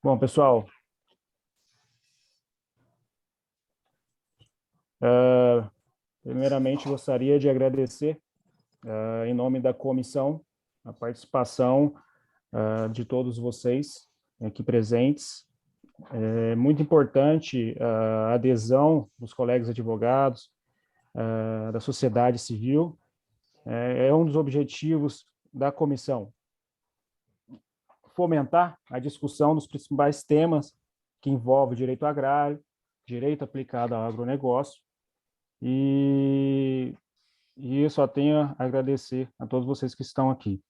Bom, pessoal, primeiramente gostaria de agradecer, em nome da comissão, a participação de todos vocês aqui presentes. É muito importante a adesão dos colegas advogados, da sociedade civil. É um dos objetivos da comissão fomentar a discussão dos principais temas que envolvem direito agrário, direito aplicado ao agronegócio, e eu só tenho a agradecer a todos vocês que estão aqui.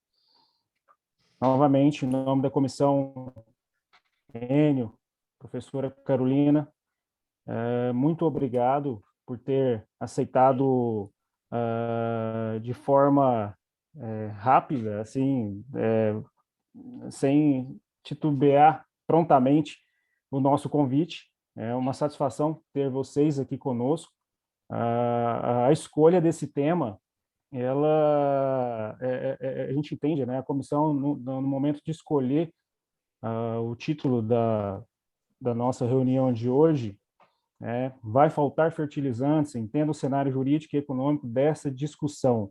Novamente, em nome da comissão, Enio, professora Carolina, muito obrigado por ter aceitado de forma rápida, assim, sem titubear prontamente o nosso convite. É uma satisfação ter vocês aqui conosco. A escolha desse tema, a gente entende, né? A comissão, no momento de escolher o título da nossa reunião de hoje, vai faltar fertilizantes, entenda o cenário jurídico e econômico dessa discussão.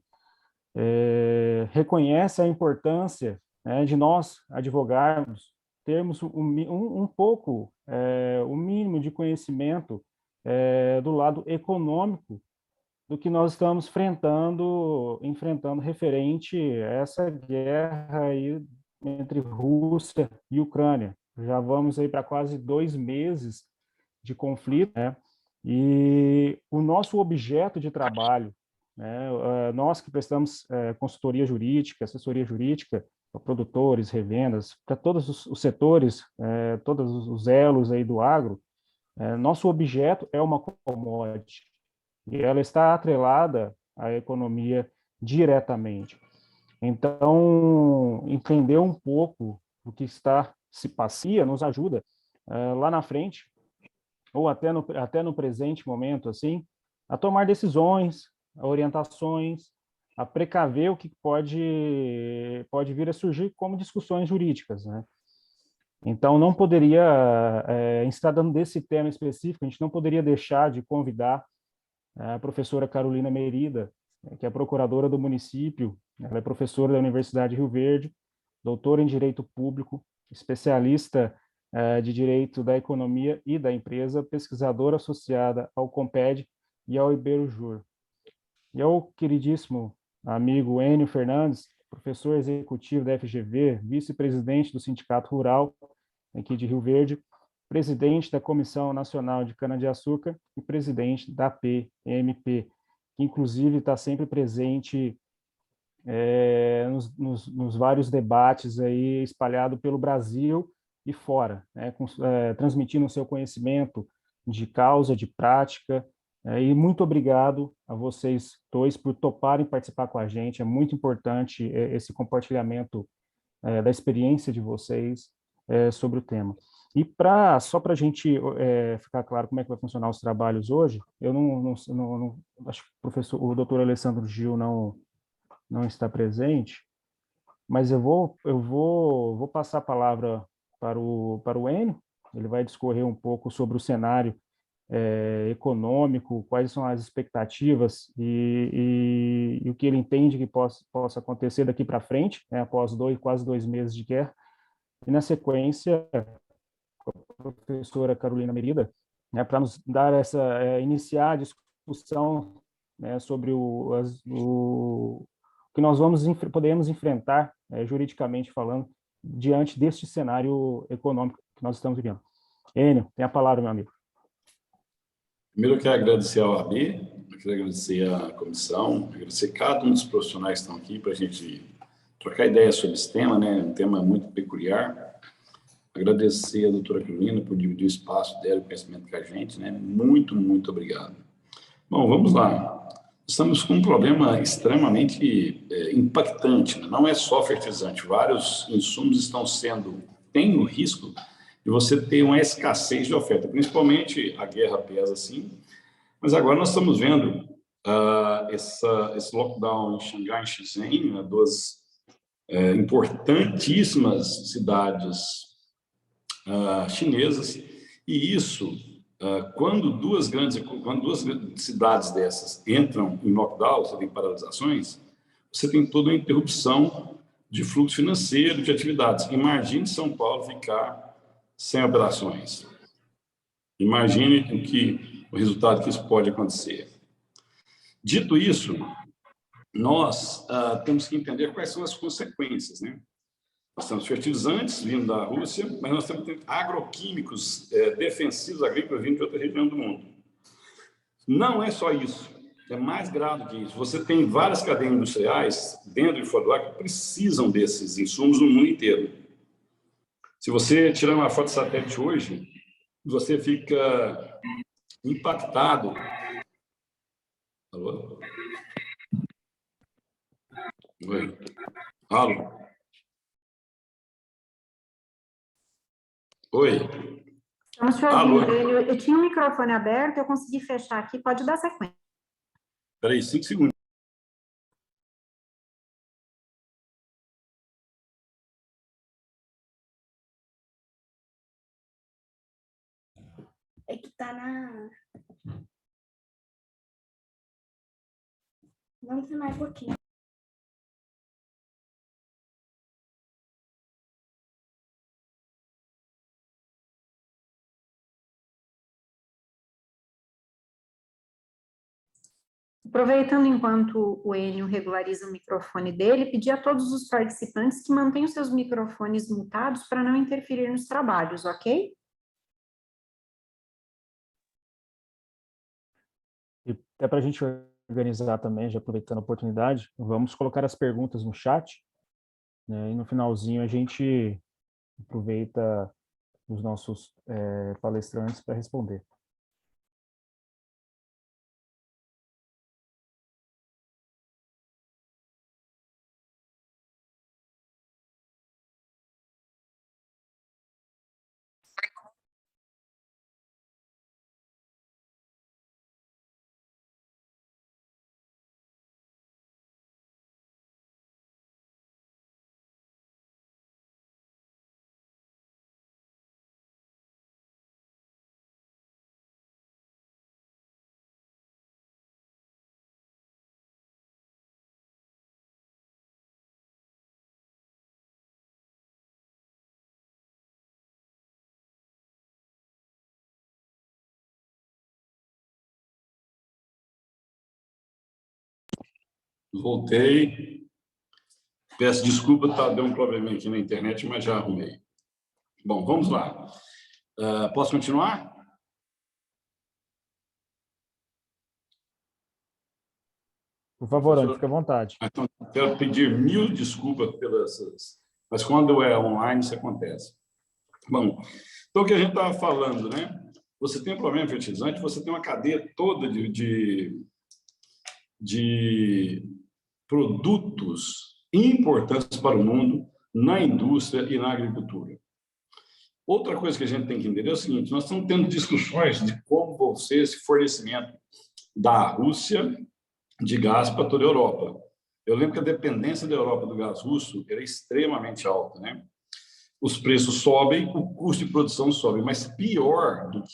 Reconhece a importância, né, de nós, advogarmos, termos um pouco, o mínimo de conhecimento do lado econômico do que nós estamos enfrentando referente a essa guerra aí entre Rússia e Ucrânia. Já vamos aí para quase 2 meses de conflito, né? E o nosso objeto de trabalho, né, nós que prestamos consultoria jurídica, assessoria jurídica, para produtores, revendas, para todos os setores, todos os elos aí do agro, nosso objeto é uma commodity, e ela está atrelada à economia diretamente. Então, entender um pouco o que está se passia nos ajuda lá na frente, ou até no presente momento, assim, a tomar decisões, orientações, a precaver o que pode vir a surgir como discussões jurídicas, né? Então, não poderia, em se tratando desse tema específico, a gente não poderia deixar de convidar a professora Carolina Merida, que é procuradora do município. Ela é professora da Universidade de Rio Verde, doutora em Direito Público, especialista de Direito da Economia e da Empresa, pesquisadora associada ao Comped e ao Iberojur. E ao queridíssimo amigo Enio Fernandes, professor executivo da FGV, vice-presidente do Sindicato Rural aqui de Rio Verde, presidente da Comissão Nacional de Cana-de-Açúcar e presidente da PMP, que inclusive está sempre presente nos vários debates aí espalhado pelo Brasil e fora, né, transmitindo o seu conhecimento de causa, de prática. E muito obrigado a vocês dois por toparem participar com a gente. É muito importante esse compartilhamento da experiência de vocês sobre o tema. E só para a gente ficar claro como é que vai funcionar os trabalhos hoje, eu não acho que o doutor Alessandro Gil não está presente, mas eu vou passar a palavra para o Enio. Ele vai discorrer um pouco sobre o cenário econômico, quais são as expectativas e o que ele entende que possa acontecer daqui para frente, né, após quase 2 meses de guerra. E, na sequência, a professora Carolina Merida, né, para nos dar iniciar a discussão, né, sobre o que nós podemos enfrentar, juridicamente falando, diante deste cenário econômico que nós estamos vivendo. Enio, tem a palavra, meu amigo. Primeiro, eu quero agradecer ao AB, eu quero agradecer à comissão, agradecer cada um dos profissionais que estão aqui para a gente trocar ideias sobre esse tema, né? Um tema muito peculiar. Agradecer a doutora Carolina por dividir o espaço dela e o conhecimento com a gente, né? Muito, muito obrigado. Bom, vamos lá. Estamos com um problema extremamente impactante, né? Não é só fertilizante, vários insumos tem o risco de você ter uma escassez de oferta, principalmente a guerra pesa assim, mas agora nós estamos vendo esse lockdown em Xangai, em Shenzhen, né, duas importantíssimas cidades chinesas, e isso, quando duas cidades dessas entram em lockdown, você tem paralisações, você tem toda uma interrupção de fluxo financeiro, de atividades. Imagine São Paulo ficar sem operações. Imagine o resultado que isso pode acontecer. Dito isso, nós temos que entender quais são as consequências, né? Nós temos fertilizantes vindo da Rússia, mas nós temos agroquímicos defensivos agrícolas vindo de outra região do mundo. Não é só isso, é mais grave que isso. Você tem várias cadeias industriais dentro e fora do ar que precisam desses insumos no mundo inteiro. Se você tirar uma foto de satélite hoje, você fica impactado. Alô? Oi. Alô? Oi. Estamos te ouvindo. Eu tinha o microfone aberto, eu consegui fechar aqui. Pode dar sequência. Espera aí, 5 segundos. É que tá na... Vamos ter mais um pouquinho. Aproveitando enquanto o Enio regulariza o microfone dele, pedir a todos os participantes que mantenham seus microfones mutados para não interferir nos trabalhos, ok? E até para a gente organizar também, já aproveitando a oportunidade, vamos colocar as perguntas no chat, né, e no finalzinho a gente aproveita os nossos palestrantes para responder. Voltei. Peço desculpa, deu um probleminha aqui na internet, mas já arrumei. Bom, vamos lá. Posso continuar? Por favor, Andy, fique à vontade. Então, quero pedir 1000 desculpas pelas... Mas quando é online, isso acontece. Bom, então o que a gente estava falando, né? Você tem um problema fertilizante, você tem uma cadeia toda de produtos importantes para o mundo na indústria e na agricultura. Outra coisa que a gente tem que entender é o seguinte, nós estamos tendo discussões de como vai ser esse fornecimento da Rússia de gás para toda a Europa. Eu lembro que a dependência da Europa do gás russo era extremamente alta, né? Os preços sobem, o custo de produção sobe, mas pior do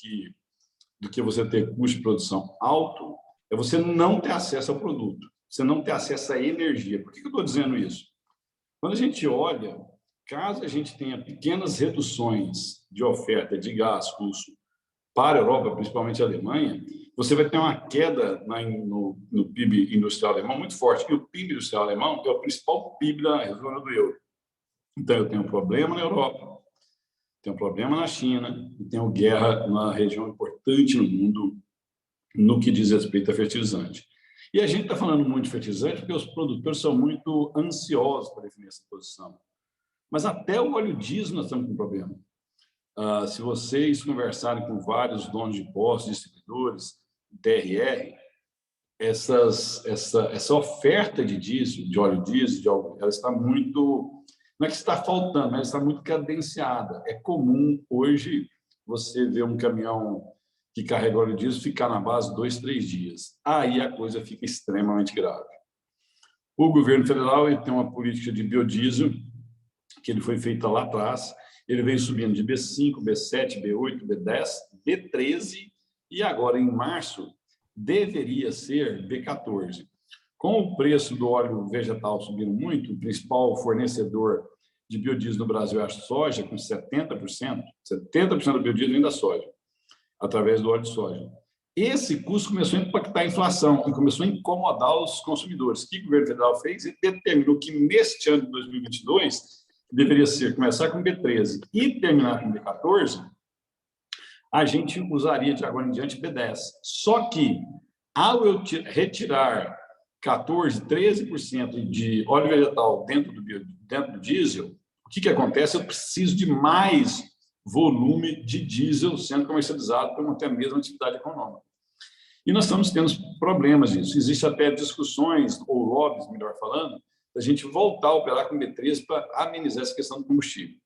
que você ter custo de produção alto é você não ter acesso ao produto, você não ter acesso à energia. Por que eu estou dizendo isso? Quando a gente olha, caso a gente tenha pequenas reduções de oferta de gás russo para a Europa, principalmente a Alemanha, você vai ter uma queda no PIB industrial alemão muito forte. E o PIB industrial alemão é o principal PIB da zona do euro. Então, eu tenho um problema na Europa, tenho um problema na China, e tenho guerra na região importante no mundo no que diz respeito a fertilizante. E a gente está falando muito de fertilizante porque os produtores são muito ansiosos para definir essa posição. Mas até o óleo diesel nós estamos com um problema. Se vocês conversarem com vários donos de postos, distribuidores, DRR, essa oferta de diesel, de óleo diesel, ela está muito... Não é que está faltando, mas ela está muito cadenciada. É comum hoje você ver um caminhão que carrega óleo diesel ficar na base 2, 3 dias. Aí a coisa fica extremamente grave. O governo federal ele tem uma política de biodiesel, que ele foi feita lá atrás, Ele veio subindo de B5, B7, B8, B10, B13 e agora, em março, deveria ser B14. Com o preço do óleo vegetal subindo muito, o principal fornecedor de biodiesel no Brasil é a soja, com 70% do biodiesel vem da soja, através do óleo de soja. Esse custo começou a impactar a inflação e começou a incomodar os consumidores. O que o governo federal fez? Ele determinou que neste ano de 2022 deveria começar com B13 e terminar com B14, a gente usaria de agora em diante B10. Só que, ao eu retirar 14%, 13% de óleo vegetal dentro do diesel, o que acontece? Eu preciso de mais volume de diesel sendo comercializado para manter a mesma atividade econômica. E nós estamos tendo problemas disso. Existem até discussões, ou lobbies, melhor falando, da gente voltar a operar com B13 para amenizar essa questão do combustível.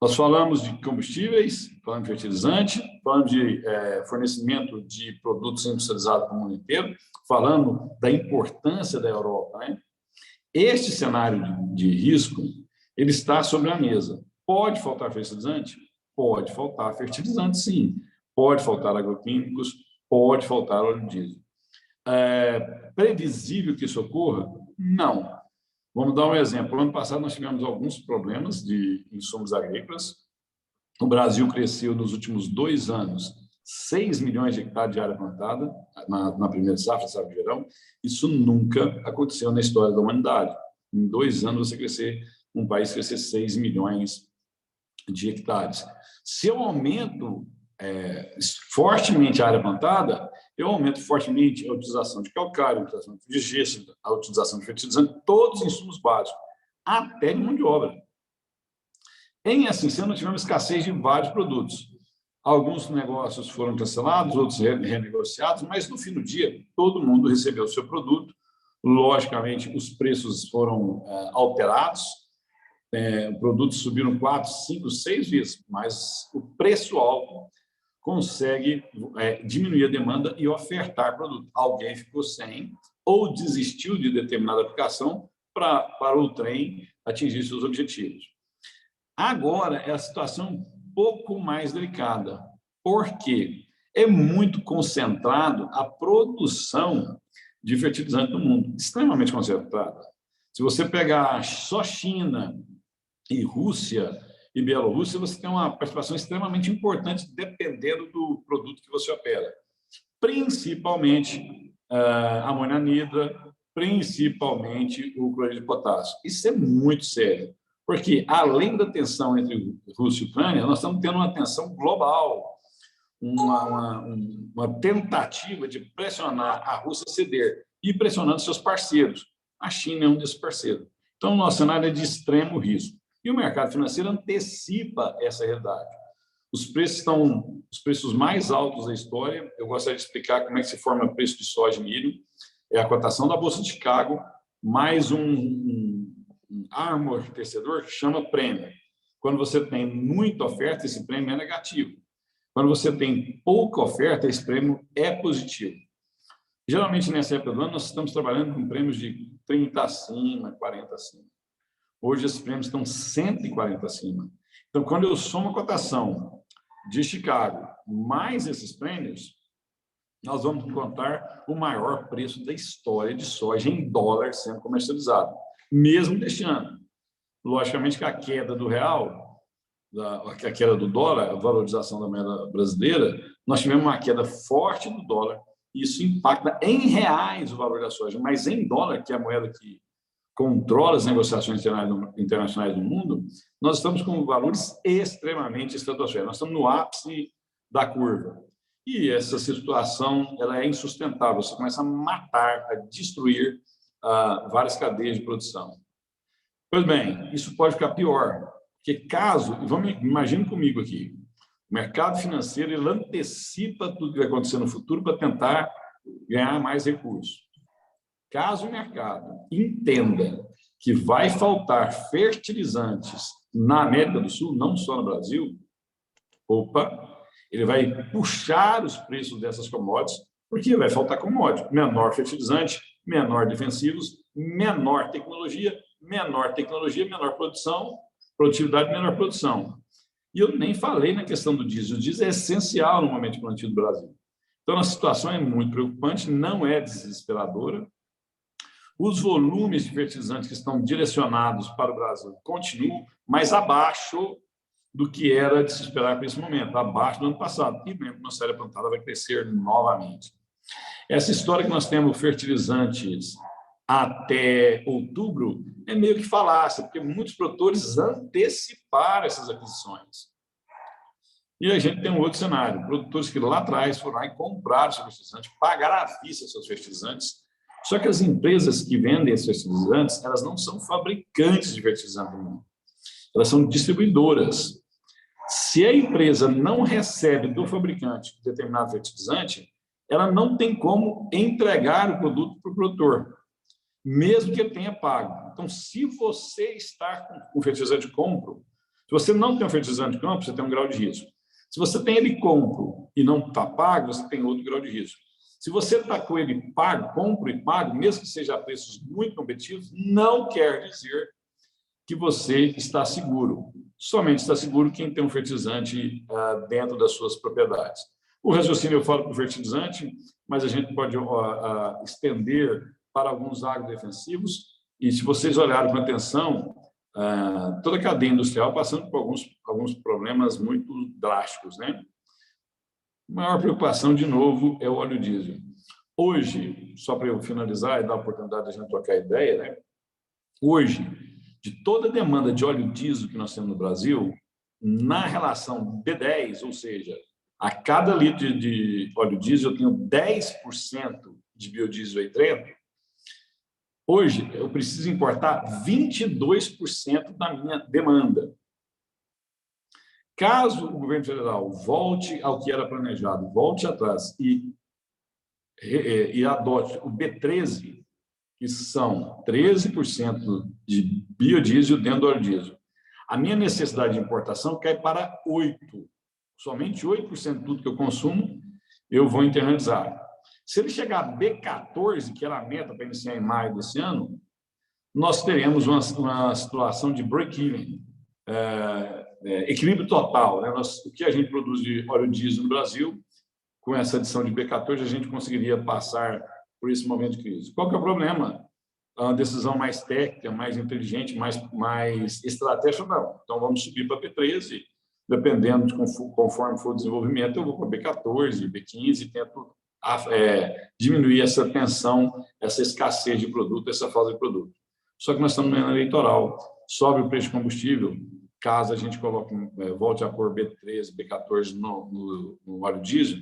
Nós falamos de combustíveis, falamos de fertilizante, falamos de fornecimento de produtos industrializados para o mundo inteiro, falando da importância da Europa, né? Este cenário de risco, ele está sobre a mesa. Pode faltar fertilizante? Pode faltar fertilizante, sim. Pode faltar agroquímicos, pode faltar óleo diesel. É previsível que isso ocorra? Não. Vamos dar um exemplo. No ano passado, nós tivemos alguns problemas de insumos agrícolas. O Brasil cresceu nos últimos 2 anos 6 milhões de hectares de área plantada na primeira safra de verão. Isso nunca aconteceu na história da humanidade. Em 2 anos, um país crescer 6 milhões de hectares. Se eu aumento fortemente a área plantada, eu aumento fortemente a utilização de calcário, a utilização de gesso, a utilização de fertilizante, todos os insumos básicos, até de mão de obra. Em assim sendo, nós tivemos escassez de vários produtos. Alguns negócios foram cancelados, outros renegociados, mas no fim do dia, todo mundo recebeu o seu produto. Logicamente, os preços foram alterados, produtos subiram 4, 5, 6 vezes, mas o preço alto consegue diminuir a demanda e ofertar produto. Alguém ficou sem ou desistiu de determinada aplicação para o trem atingir seus objetivos. Agora, é a situação um pouco mais delicada, porque é muito concentrado a produção de fertilizante no mundo, extremamente concentrada. Se você pegar só China e Rússia e Bielorrússia, você tem uma participação extremamente importante dependendo do produto que você opera. Principalmente a amônia anidra, principalmente o cloreto de potássio. Isso é muito sério, porque além da tensão entre Rússia e Ucrânia, nós estamos tendo uma tensão global, uma tentativa de pressionar a Rússia a ceder e pressionando seus parceiros. A China é um desses parceiros. Então, o nosso cenário é de extremo risco. E o mercado financeiro antecipa essa realidade. Os preços estão os preços mais altos da história. Eu gostaria de explicar como é que se forma o preço de soja e milho. É a cotação da Bolsa de Chicago, mais um amortecedor que chama prêmio. Quando você tem muita oferta, esse prêmio é negativo. Quando você tem pouca oferta, esse prêmio é positivo. Geralmente, nessa época do ano, nós estamos trabalhando com prêmios de 30 acima, 40 acima. Hoje, esses prêmios estão 140 acima. Então, quando eu somo a cotação de Chicago mais esses prêmios, nós vamos encontrar o maior preço da história de soja em dólar sendo comercializado, mesmo deste ano. Logicamente que a queda do real, a queda do dólar, a valorização da moeda brasileira, nós tivemos uma queda forte do dólar, e isso impacta em reais o valor da soja, mas em dólar, que é a moeda que controla as negociações internacionais do mundo, nós estamos com valores extremamente estratosféricos. Nós estamos no ápice da curva. E essa situação ela é insustentável. Você começa a matar, a destruir várias cadeias de produção. Pois bem, isso pode ficar pior, porque imagine comigo aqui, o mercado financeiro ele antecipa tudo que vai acontecer no futuro para tentar ganhar mais recursos. Caso o mercado entenda que vai faltar fertilizantes na América do Sul, não só no Brasil, ele vai puxar os preços dessas commodities, porque vai faltar commodity. Menor fertilizante, menor defensivos, menor tecnologia, menor produção, produtividade e menor produção. E eu nem falei na questão do diesel. O diesel é essencial no momento de plantio do Brasil. Então, a situação é muito preocupante, não é desesperadora. Os volumes de fertilizantes que estão direcionados para o Brasil continuam, mas abaixo do que era de se esperar para esse momento, abaixo do ano passado. E mesmo nossa área plantada vai crescer novamente. Essa história que nós temos fertilizantes até outubro é meio que falácia, porque muitos produtores anteciparam essas aquisições. E a gente tem um outro cenário, produtores que lá atrás foram lá e compraram seus fertilizantes, pagaram à vista seus fertilizantes, só que as empresas que vendem esses fertilizantes, elas não são fabricantes de fertilizante no mundo, elas são distribuidoras. Se a empresa não recebe do fabricante determinado fertilizante, ela não tem como entregar o produto para o produtor, mesmo que ele tenha pago. Então, se você está com fertilizante de compro, se você não tem um fertilizante de compro, você tem um grau de risco. Se você tem ele compro e não está pago, você tem outro grau de risco. Se você está com ele pago, compro e pago, mesmo que seja a preços muito competitivos, não quer dizer que você está seguro. Somente está seguro quem tem um fertilizante dentro das suas propriedades. O raciocínio eu falo para o fertilizante, mas a gente pode estender para alguns agrodefensivos, e se vocês olharem com atenção, toda a cadeia industrial passando por alguns problemas muito drásticos, né? A maior preocupação, de novo, é o óleo diesel. Hoje, só para eu finalizar e dar a oportunidade de a gente trocar ideia, né? Hoje, de toda a demanda de óleo diesel que nós temos no Brasil, na relação B10, ou seja, a cada litro de óleo diesel eu tenho 10% de biodiesel aí dentro, hoje eu preciso importar 22% da minha demanda. Caso o governo federal volte ao que era planejado, volte atrás e adote o B13, que são 13% de biodiesel dentro do óleo diesel, a minha necessidade de importação cai para 8%. Somente 8% de tudo que eu consumo, eu vou internalizar. Se ele chegar a B14, que era a meta para iniciar em maio desse ano, nós teremos uma situação de break-even, equilíbrio total, né? O que a gente produz de óleo diesel no Brasil, com essa adição de B14, a gente conseguiria passar por esse momento de crise. Qual que é o problema? Uma decisão mais técnica, mais inteligente, mais estratégica, não. Então, vamos subir para B13, dependendo de conforme for o desenvolvimento, eu vou para B14, B15, e tento diminuir essa tensão, essa escassez de produto, essa falta de produto. Só que nós estamos no ano eleitoral, sobe o preço de combustível, caso a gente volte a pôr B13, B14 no óleo diesel,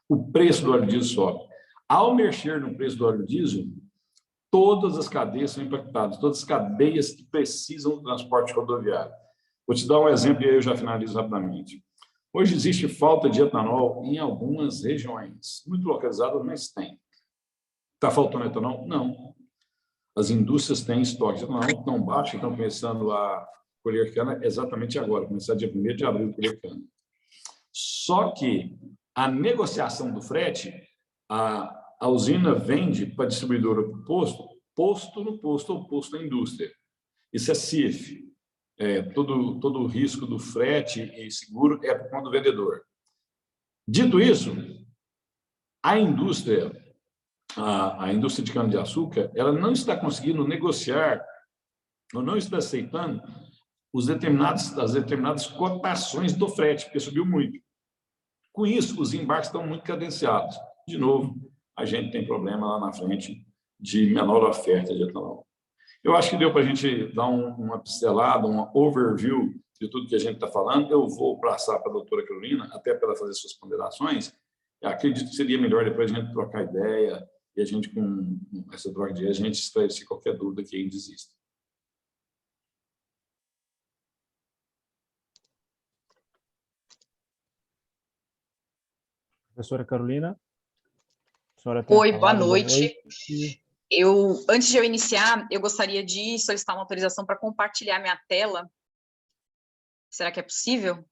o preço do óleo diesel sobe. Ao mexer no preço do óleo diesel, todas as cadeias são impactadas, todas as cadeias que precisam do transporte rodoviário. Vou te dar um exemplo e aí eu já finalizo rapidamente. Hoje existe falta de etanol em algumas regiões, muito localizadas, mas tem. Está faltando etanol? Não. As indústrias têm estoque de etanol tão baixo que estão começando a colher cana exatamente agora, começar dia 1º de abril a colher cana. Só que a negociação do frete, a usina vende para a distribuidora para o posto no posto ou posto na indústria. Isso é CIF. Todo o risco do frete e seguro é por conta do vendedor. Dito isso, a indústria de cana-de-açúcar, ela não está conseguindo negociar, ou não está aceitando as determinadas cotações do frete, porque subiu muito. Com isso, os embarques estão muito cadenciados. De novo, a gente tem problema lá na frente de menor oferta de etanol. Eu acho que deu para a gente dar uma pincelada, uma overview de tudo que a gente está falando. Eu vou passar para a doutora Carolina, até para ela fazer suas ponderações. Eu acredito que seria melhor depois a gente trocar ideia e a gente, com essa troca de ideia, a gente esclarecer qualquer dúvida que ainda exista. Professora Carolina? Oi, boa noite. Antes de eu iniciar, eu gostaria de solicitar uma autorização para compartilhar minha tela. Será que é possível?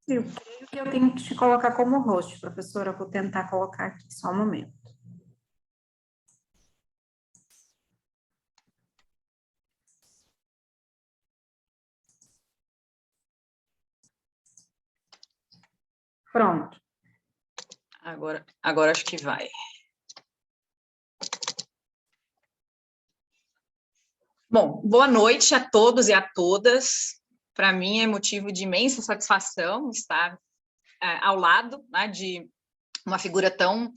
Eu creio que eu tenho que te colocar como host, professora. Vou tentar colocar aqui, só um momento. Pronto. Agora acho que vai. Bom, boa noite a todos e a todas. Para mim é motivo de imensa satisfação estar ao lado, né, de uma figura tão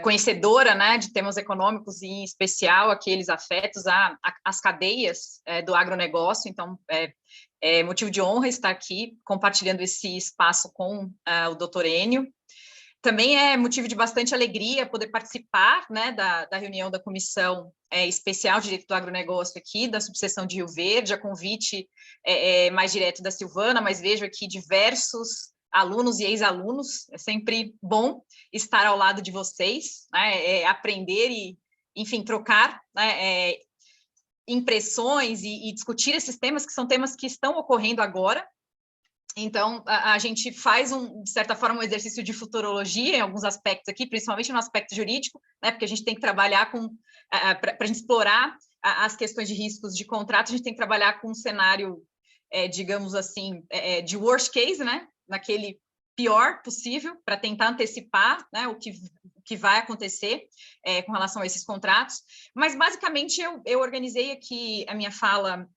conhecedora, né, de temas econômicos, e em especial aqueles afetos às cadeias do agronegócio. Então, é motivo de honra estar aqui compartilhando esse espaço com o doutor Enio. Também é motivo de bastante alegria poder participar, né, da reunião da Comissão Especial de Direito do Agronegócio aqui, da subseção de Rio Verde, a convite mais direto da Silvana, mas vejo aqui diversos alunos e ex-alunos. É sempre bom estar ao lado de vocês, né, aprender e, enfim, trocar, né, impressões e discutir esses temas, que são temas que estão ocorrendo agora. Então, a gente faz, de certa forma, um exercício de futurologia em alguns aspectos aqui, principalmente no aspecto jurídico, né, porque a gente tem que trabalhar para a gente explorar as questões de riscos de contrato, a gente tem que trabalhar com um cenário, digamos assim, de worst case, né, naquele pior possível, para tentar antecipar, né, o que vai acontecer com relação a esses contratos. Mas, basicamente, eu organizei aqui a minha fala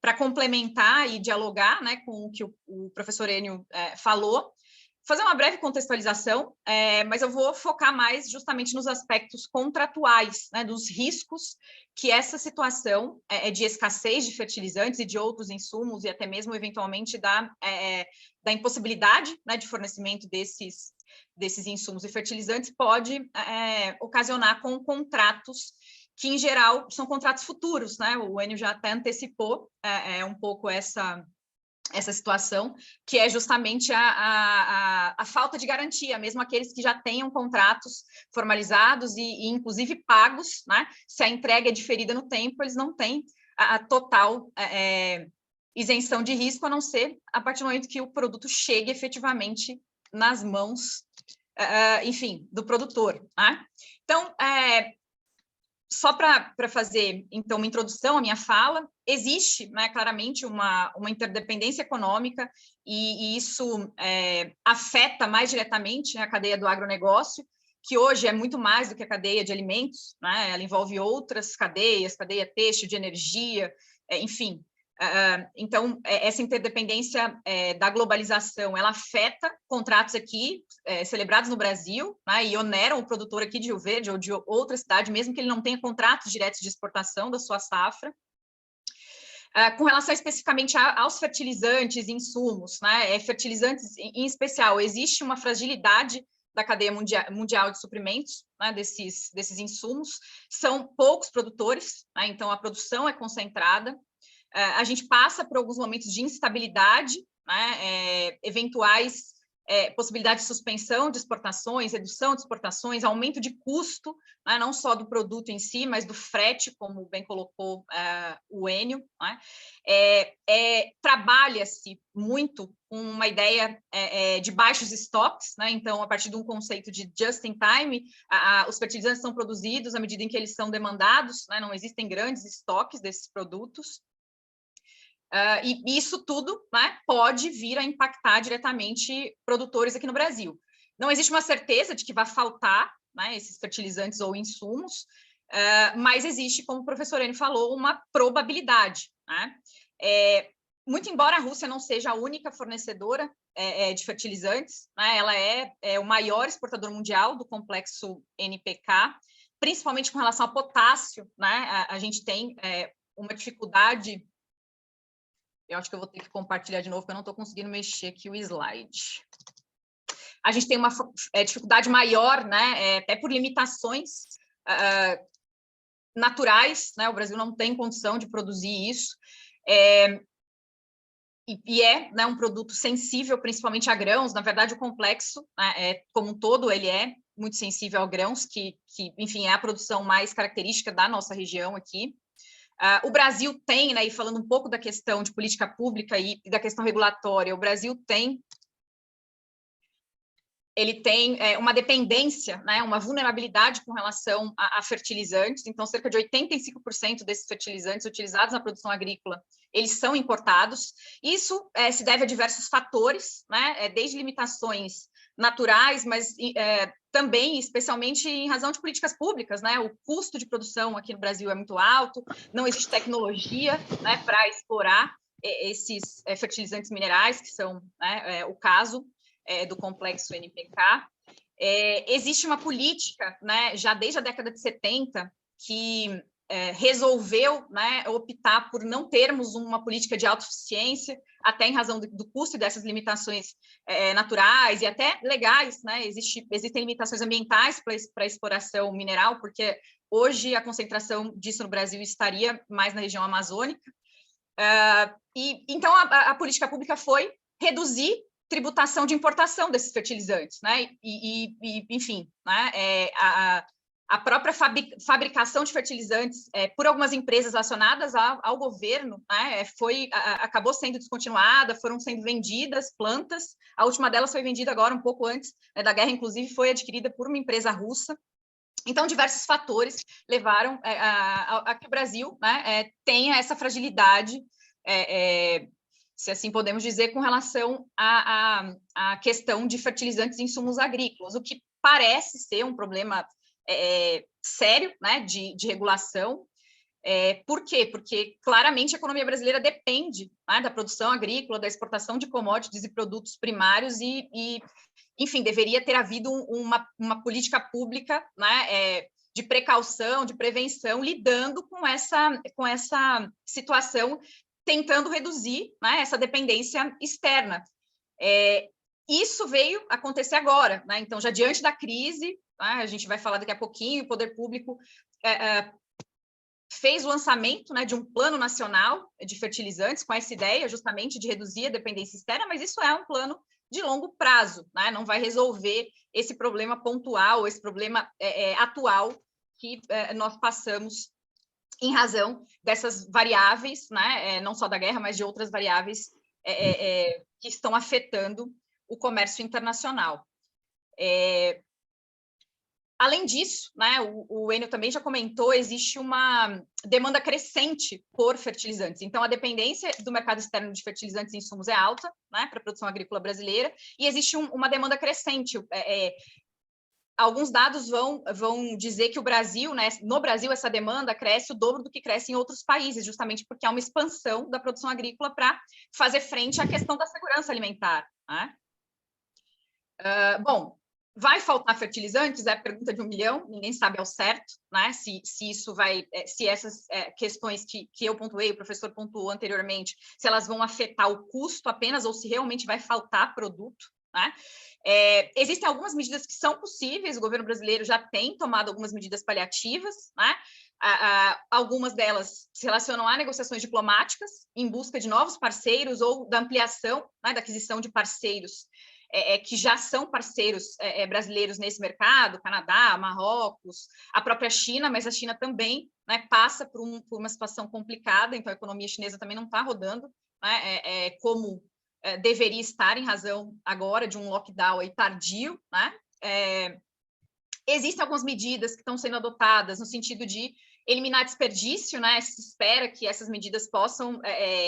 para complementar e dialogar, né, com o que o professor Enio falou, fazer uma breve contextualização, mas eu vou focar mais justamente nos aspectos contratuais, né, dos riscos que essa situação de escassez de fertilizantes e de outros insumos, e até mesmo, eventualmente, da impossibilidade, né, de fornecimento desses insumos e fertilizantes pode ocasionar com contratos que, em geral, são contratos futuros, né? O Enio já até antecipou um pouco essa situação, que é justamente a falta de garantia, mesmo aqueles que já tenham contratos formalizados e inclusive pagos, né? Se a entrega é diferida no tempo, eles não têm a total isenção de risco, a não ser a partir do momento que o produto chegue efetivamente nas mãos, enfim, do produtor, né? Então, só para fazer, então, uma introdução à minha fala, existe, né, claramente uma interdependência econômica e isso afeta mais diretamente a cadeia do agronegócio, que hoje é muito mais do que a cadeia de alimentos, né? Ela envolve outras cadeias, cadeia têxtil, de energia, enfim. Então, essa interdependência da globalização, ela afeta contratos aqui celebrados no Brasil, né, e oneram o produtor aqui de Rio Verde ou de outra cidade, mesmo que ele não tenha contratos diretos de exportação da sua safra. Com relação especificamente aos fertilizantes e insumos, né, fertilizantes em especial, existe uma fragilidade da cadeia mundial de suprimentos, né, desses insumos. São poucos produtores, né, então a produção é concentrada. A gente passa por alguns momentos de instabilidade, né, eventuais possibilidades de suspensão de exportações, redução de exportações, aumento de custo, né, não só do produto em si, mas do frete, como bem colocou o Enio, né? Trabalha-se muito com uma ideia de baixos estoques, né? Então, a partir de um conceito de just in time, os fertilizantes são produzidos à medida em que eles são demandados, né? Não existem grandes estoques desses produtos. E isso tudo, né, pode vir a impactar diretamente produtores aqui no Brasil. Não existe uma certeza de que vai faltar, né, esses fertilizantes ou insumos, mas existe, como o professor Enio falou, uma probabilidade, né? Muito embora a Rússia não seja a única fornecedora de fertilizantes, né, ela é o maior exportador mundial do complexo NPK, principalmente com relação a potássio, né? A gente tem uma dificuldade. Eu acho que eu vou ter que compartilhar de novo, porque eu não estou conseguindo mexer aqui o slide. A gente tem uma dificuldade maior, né, até por limitações naturais, né, o Brasil não tem condição de produzir isso, né, um produto sensível, principalmente a grãos. Na verdade, o complexo, né, como um todo, ele é muito sensível a grãos, que, enfim, é a produção mais característica da nossa região aqui. O Brasil tem, né, e falando um pouco da questão de política pública e da questão regulatória, o Brasil tem ele tem uma dependência, né, uma vulnerabilidade com relação a fertilizantes. Então, cerca de 85% desses fertilizantes utilizados na produção agrícola, eles são importados. Isso se deve a diversos fatores, né, desde limitações naturais, mas também, especialmente, em razão de políticas públicas, né? O custo de produção aqui no Brasil é muito alto, não existe tecnologia, né, para explorar esses fertilizantes minerais, que são, né, o caso do complexo NPK. Existe uma política, né, já desde a década de 70, que resolveu, né, optar por não termos uma política de autossuficiência, até em razão do custo dessas limitações naturais e até legais, né? Existem limitações ambientais para a exploração mineral, porque hoje a concentração disso no Brasil estaria mais na região amazônica. Então, a política pública foi reduzir tributação de importação desses fertilizantes, né? Enfim, né? A própria fabricação de fertilizantes por algumas empresas relacionadas ao governo, né, acabou sendo descontinuada, foram sendo vendidas plantas. A última delas foi vendida agora, um pouco antes, né, da guerra, inclusive foi adquirida por uma empresa russa. Então, diversos fatores levaram a que o Brasil, né, tenha essa fragilidade, se assim podemos dizer, com relação à questão de fertilizantes e insumos agrícolas, o que parece ser um problema sério, né, de regulação. Por quê? Porque claramente a economia brasileira depende, né, da produção agrícola, da exportação de commodities e produtos primários enfim, deveria ter havido uma política pública, né, de precaução, de prevenção, lidando com essa situação, tentando reduzir, né, essa dependência externa. Isso veio acontecer agora, né? Então, já diante da crise, a gente vai falar daqui a pouquinho, o poder público fez o lançamento, né, de um plano nacional de fertilizantes, com essa ideia justamente de reduzir a dependência externa, mas isso é um plano de longo prazo, né? Não vai resolver esse problema pontual, esse problema atual que nós passamos em razão dessas variáveis, né, não só da guerra, mas de outras variáveis que estão afetando o comércio internacional. Além disso, né, o Enio também já comentou, existe uma demanda crescente por fertilizantes. Então, a dependência do mercado externo de fertilizantes e insumos é alta, né, para a produção agrícola brasileira, e existe uma demanda crescente. Alguns dados vão dizer que o Brasil, né, no Brasil, essa demanda cresce o dobro do que cresce em outros países, justamente porque há uma expansão da produção agrícola para fazer frente à questão da segurança alimentar, né? Bom, vai faltar fertilizantes? É a pergunta de 1 milhão, ninguém sabe ao certo, né? Se isso vai, se essas questões que eu pontuei, o professor pontuou anteriormente, se elas vão afetar o custo apenas ou se realmente vai faltar produto, né? Existem algumas medidas que são possíveis, o governo brasileiro já tem tomado algumas medidas paliativas, né? Algumas delas se relacionam a negociações diplomáticas em busca de novos parceiros ou da ampliação, né, da aquisição de parceiros que já são parceiros brasileiros nesse mercado, Canadá, Marrocos, a própria China, mas a China também, né, passa por uma situação complicada, então a economia chinesa também não está rodando, né, como deveria estar em razão agora de um lockdown aí tardio, né? Existem algumas medidas que estão sendo adotadas no sentido de eliminar desperdício, né? Se espera que essas medidas possam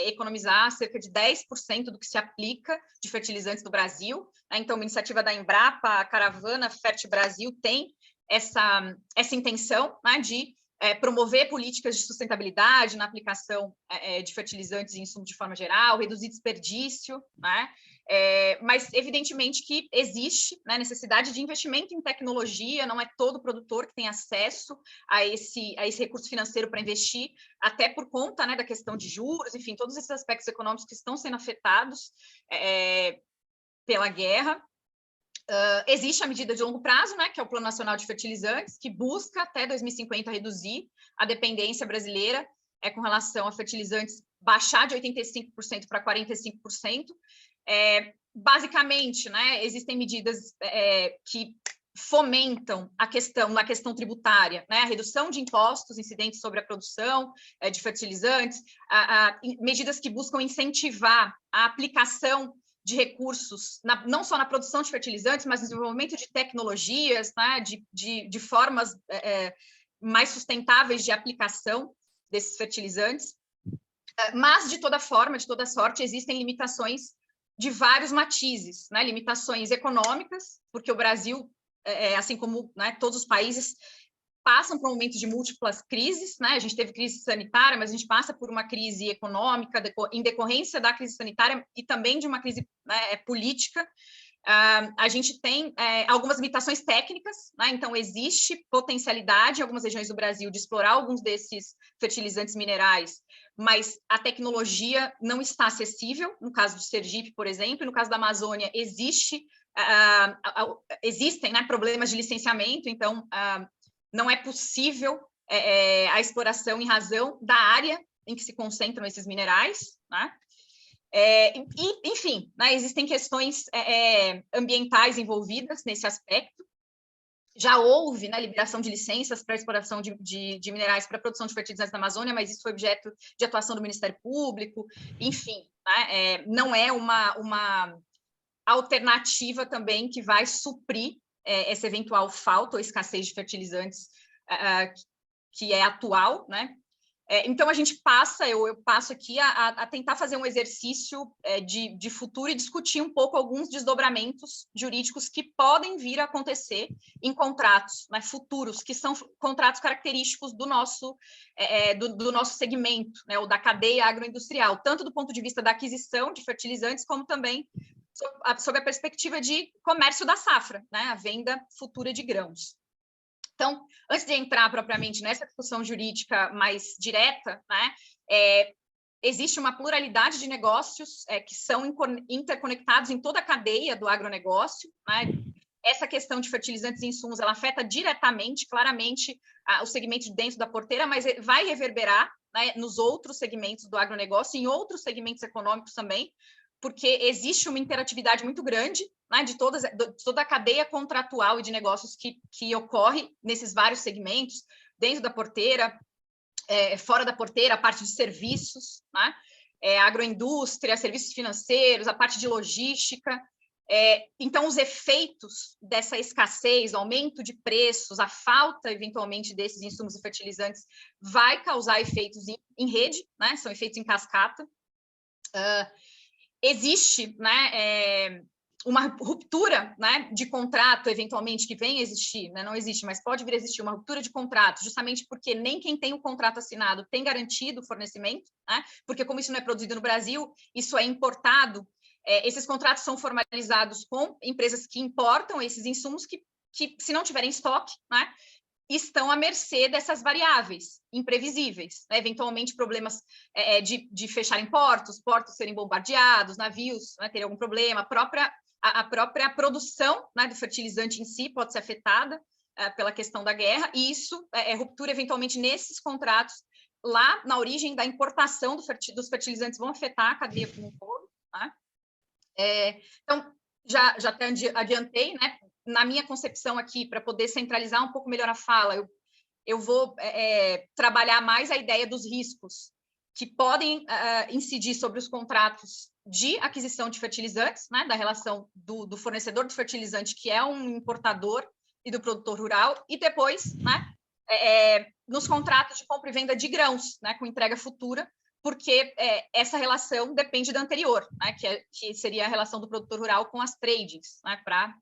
economizar cerca de 10% do que se aplica de fertilizantes no Brasil, né? Então, uma iniciativa da Embrapa, a Caravana Fert Brasil, tem essa intenção, né, de promover políticas de sustentabilidade na aplicação de fertilizantes e insumos de forma geral, reduzir desperdício, né? Mas, evidentemente, que existe, né, necessidade de investimento em tecnologia, não é todo produtor que tem acesso a esse recurso financeiro para investir, até por conta, né, da questão de juros, enfim, todos esses aspectos econômicos que estão sendo afetados pela guerra. Existe a medida de longo prazo, né, que é o Plano Nacional de Fertilizantes, que busca até 2050 reduzir a dependência brasileira com relação a fertilizantes, baixar de 85% para 45%. Basicamente, né, existem medidas que fomentam na questão tributária, né, a redução de impostos incidentes sobre a produção de fertilizantes, medidas que buscam incentivar a aplicação de recursos, não só na produção de fertilizantes, mas no desenvolvimento de tecnologias, né, de formas mais sustentáveis de aplicação desses fertilizantes. Mas, de toda forma, de toda sorte, existem limitações de vários matizes, né? Limitações econômicas, porque o Brasil, assim como, né, todos os países, passam por um momento de múltiplas crises, né? A gente teve crise sanitária, mas a gente passa por uma crise econômica em decorrência da crise sanitária e também de uma crise, né, política. A gente tem algumas limitações técnicas, né? Então existe potencialidade em algumas regiões do Brasil de explorar alguns desses fertilizantes minerais, mas a tecnologia não está acessível, no caso de Sergipe, por exemplo, e no caso da Amazônia existem, né, problemas de licenciamento, então não é possível a exploração em razão da área em que se concentram esses minerais, né? Enfim, né, existem questões ambientais envolvidas nesse aspecto. Já houve, né, liberação de licenças para exploração de minerais para produção de fertilizantes na Amazônia, mas isso foi objeto de atuação do Ministério Público. Enfim, né, não é uma alternativa também que vai suprir essa eventual falta ou escassez de fertilizantes que é atual, né? Então, a gente eu passo aqui a tentar fazer um exercício de futuro e discutir um pouco alguns desdobramentos jurídicos que podem vir a acontecer em contratos, né, futuros, que são contratos característicos do nosso segmento, né, ou da cadeia agroindustrial, tanto do ponto de vista da aquisição de fertilizantes, como também sob a perspectiva de comércio da safra, né, a venda futura de grãos. Então, antes de entrar propriamente nessa discussão jurídica mais direta, né, existe uma pluralidade de negócios que são interconectados em toda a cadeia do agronegócio, né? Essa questão de fertilizantes e insumos, ela afeta diretamente, claramente, o segmento dentro da porteira, mas vai reverberar, né, nos outros segmentos do agronegócio, em outros segmentos econômicos também, porque existe uma interatividade muito grande, né, de toda a cadeia contratual e de negócios que ocorre nesses vários segmentos, dentro da porteira, fora da porteira, a parte de serviços, né, agroindústria, serviços financeiros, a parte de logística. Então, os efeitos dessa escassez, o aumento de preços, a falta, eventualmente, desses insumos e fertilizantes, vai causar efeitos em rede, né, são efeitos em cascata. Existe, né, uma ruptura, né, de contrato, eventualmente, que vem a existir, né, não existe, mas pode vir a existir uma ruptura de contrato, justamente porque nem quem tem o contrato assinado tem garantido o fornecimento, né, porque como isso não é produzido no Brasil, isso é importado, esses contratos são formalizados com empresas que importam esses insumos que se não tiverem estoque, né, estão à mercê dessas variáveis imprevisíveis, né? Eventualmente problemas de fecharem portos serem bombardeados, navios, né, terem algum problema, a própria produção, né, do fertilizante em si pode ser afetada pela questão da guerra, e isso ruptura eventualmente nesses contratos lá na origem da importação dos fertilizantes vão afetar a cadeia como um todo, né? Então, já até adiantei, né? Na minha concepção aqui, para poder centralizar um pouco melhor a fala, eu vou trabalhar mais a ideia dos riscos que podem incidir sobre os contratos de aquisição de fertilizantes, né, da relação do fornecedor de fertilizante, que é um importador, e do produtor rural, e depois, né, nos contratos de compra e venda de grãos, né, com entrega futura, porque essa relação depende da anterior, né, que seria a relação do produtor rural com as tradings, né, para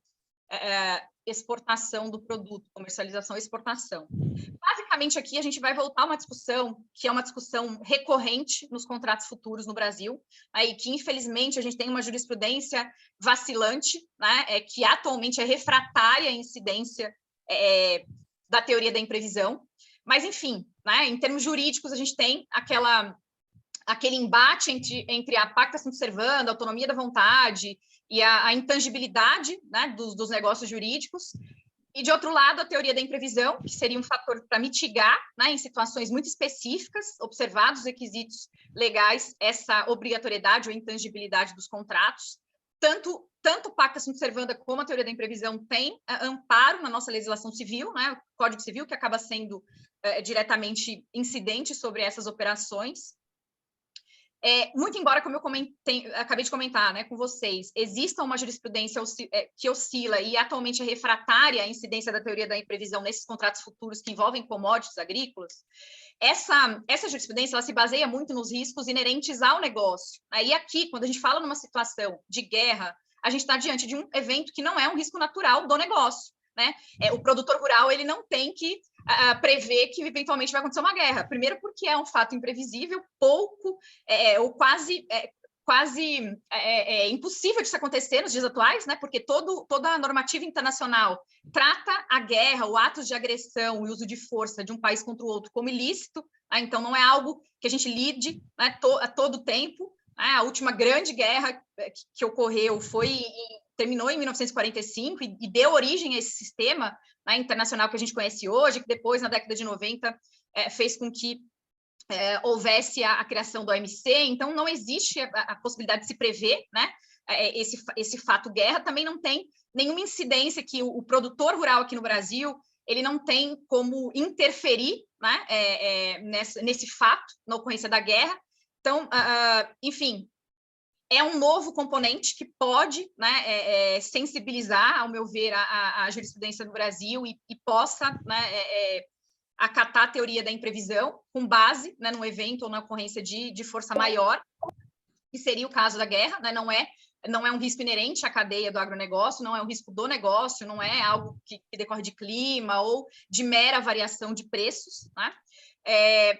exportação do produto, comercialização e exportação. Basicamente, aqui a gente vai voltar a uma discussão que é uma discussão recorrente nos contratos futuros no Brasil, e que, infelizmente, a gente tem uma jurisprudência vacilante, né, que atualmente é refratária à incidência da teoria da imprevisão. Mas, enfim, né, em termos jurídicos, a gente tem aquele embate entre a pacta sunt servanda, a autonomia da vontade e a intangibilidade, né, dos negócios jurídicos, e, de outro lado, a teoria da imprevisão, que seria um fator para mitigar, né, em situações muito específicas, observados os requisitos legais, essa obrigatoriedade ou intangibilidade dos contratos. Tanto o pacta sunt servanda como a teoria da imprevisão tem amparo na nossa legislação civil, né, o Código Civil, que acaba sendo diretamente incidente sobre essas operações. Muito embora, como eu acabei de comentar, né, com vocês, exista uma jurisprudência que oscila e atualmente é refratária à incidência da teoria da imprevisão nesses contratos futuros que envolvem commodities agrícolas, essa jurisprudência ela se baseia muito nos riscos inerentes ao negócio. E aqui, quando a gente fala numa situação de guerra, a gente está diante de um evento que não é um risco natural do negócio, né? O produtor rural ele não tem que prever que eventualmente vai acontecer uma guerra. Primeiro porque é um fato imprevisível, pouco ou quase impossível de isso acontecer nos dias atuais, né? Porque toda a normativa internacional trata a guerra, o ato de agressão e uso de força de um país contra o outro como ilícito, né? Então não é algo que a gente lide, né, a todo tempo. A última grande guerra que ocorreu terminou em 1945 e deu origem a esse sistema, né, internacional que a gente conhece hoje, que depois, na década de 90, fez com que houvesse a criação do OMC. Então, não existe a possibilidade de se prever, né, esse fato guerra. Também não tem nenhuma incidência que o produtor rural aqui no Brasil ele não tem como interferir, né, nesse fato, na ocorrência da guerra. Então, enfim, é um novo componente que pode, né, sensibilizar, ao meu ver, a jurisprudência do Brasil e possa, né, acatar a teoria da imprevisão com base, né, no evento ou na ocorrência de força maior, que seria o caso da guerra, né, não é um risco inerente à cadeia do agronegócio, não é um risco do negócio, não é algo que decorre de clima ou de mera variação de preços, né?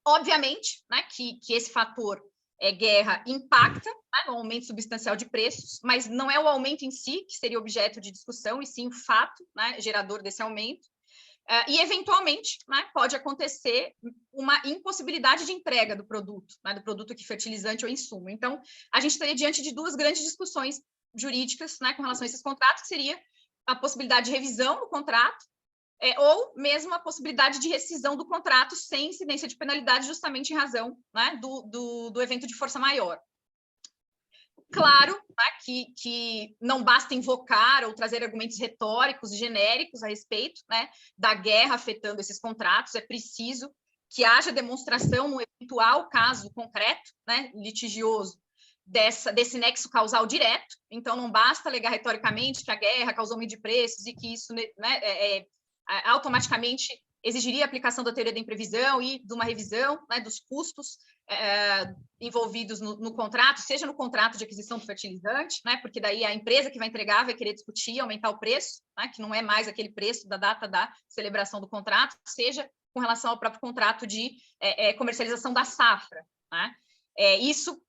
Obviamente, né, que esse fator guerra impacta, né, no aumento substancial de preços, mas não é o aumento em si que seria objeto de discussão, e sim o fato, né, gerador desse aumento. E, eventualmente, né, pode acontecer uma impossibilidade de entrega do produto, né, do produto aqui fertilizante ou insumo. Então, a gente estaria diante de duas grandes discussões jurídicas, né, com relação a esses contratos, que seria a possibilidade de revisão do contrato, ou mesmo a possibilidade de rescisão do contrato sem incidência de penalidade, justamente em razão, né, do evento de força maior. Claro, né, que não basta invocar ou trazer argumentos retóricos e genéricos a respeito, né, da guerra afetando esses contratos. É preciso que haja demonstração no eventual caso concreto, né, litigioso, desse nexo causal direto. Então, não basta alegar retoricamente que a guerra causou aumento de preços e que isso, né, automaticamente exigiria a aplicação da teoria da imprevisão e de uma revisão, né, dos custos envolvidos no contrato, seja no contrato de aquisição do fertilizante, né, porque daí a empresa que vai entregar vai querer discutir, aumentar o preço, né, que não é mais aquele preço da data da celebração do contrato, seja com relação ao próprio contrato de comercialização da safra, né? Isso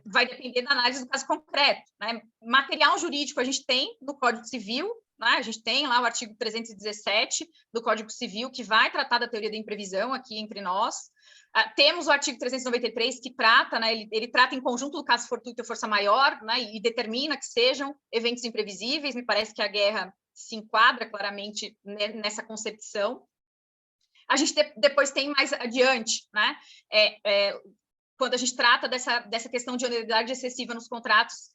vai depender da análise do caso concreto, né? Material jurídico a gente tem no Código Civil, né? A gente tem lá o artigo 317 do Código Civil, que vai tratar da teoria da imprevisão aqui entre nós. Temos o artigo 393, que trata, né, ele trata em conjunto do caso fortuito e força maior, né, e determina que sejam eventos imprevisíveis. Me parece que a guerra se enquadra claramente nessa concepção. A gente depois tem mais adiante, né, quando a gente trata dessa questão de onerosidade excessiva nos contratos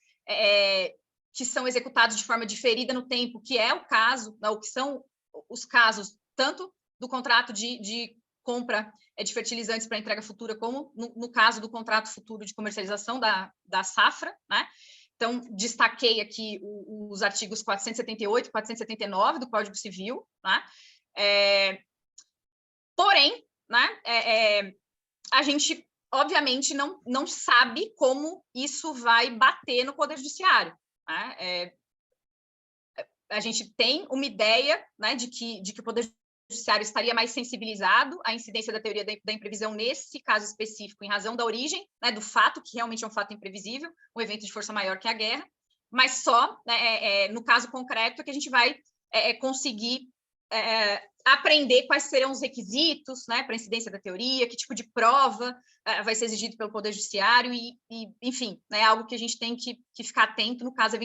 que são executados de forma diferida no tempo, que é o caso, né, que são os casos tanto do contrato de compra de fertilizantes para entrega futura, como no caso do contrato futuro de comercialização da safra, né? Então, destaquei aqui os artigos 478 e 479 do Código Civil, né? Porém, né, a gente, obviamente, não sabe como isso vai bater no Poder Judiciário, né? A gente tem uma ideia, né, de que o Poder Judiciário estaria mais sensibilizado à incidência da teoria da imprevisão nesse caso específico, em razão da origem, né, do fato, que realmente é um fato imprevisível, um evento de força maior que a guerra, mas só, né, no caso concreto, que a gente vai conseguir aprender quais serão os requisitos, né, para a incidência da teoria, que tipo de prova vai ser exigido pelo Poder Judiciário e enfim, né, algo que a gente tem que ficar atento no caso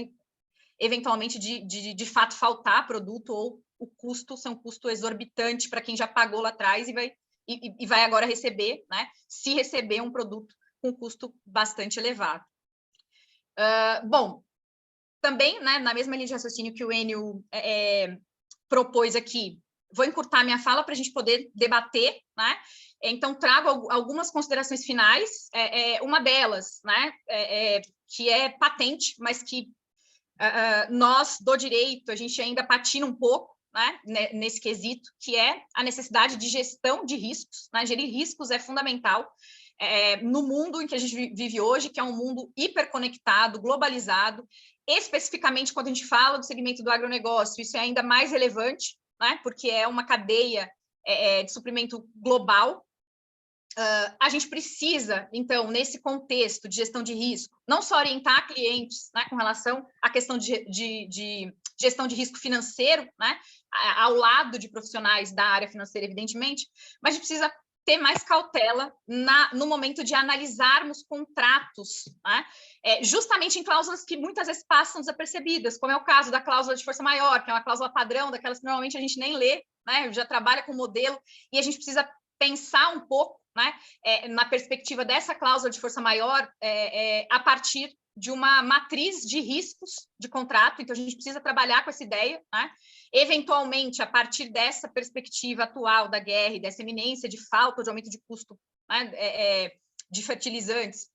eventualmente de fato faltar produto ou o custo ser um custo exorbitante para quem já pagou lá atrás e vai agora receber, né, se receber um produto com custo bastante elevado. Bom, também, né, na mesma linha de raciocínio que o Enio propôs aqui, vou encurtar minha fala para a gente poder debater, né, Então, trago algumas considerações finais, uma delas, né, que é patente, mas que nós, do direito, a gente ainda patina um pouco, né, nesse quesito, que é a necessidade de gestão de riscos, né? Gerir riscos é fundamental no mundo em que a gente vive hoje, que é um mundo hiperconectado, globalizado, especificamente quando a gente fala do segmento do agronegócio, isso é ainda mais relevante, né, porque é uma cadeia de suprimento global. A gente precisa, então, nesse contexto de gestão de risco, não só orientar clientes, né, com relação à questão de gestão de risco financeiro, né, ao lado de profissionais da área financeira, evidentemente, mas a gente precisa ter mais cautela no momento de analisarmos contratos, né, justamente em cláusulas que muitas vezes passam desapercebidas, como é o caso da cláusula de força maior, que é uma cláusula padrão, daquelas que normalmente a gente nem lê, né, já trabalha com modelo, e a gente precisa pensar um pouco, né, na perspectiva dessa cláusula de força maior, a partir de uma matriz de riscos de contrato. Então, a gente precisa trabalhar com essa ideia, né? Eventualmente, a partir dessa perspectiva atual da guerra e dessa iminência de falta ou de aumento de custo, né, de fertilizantes,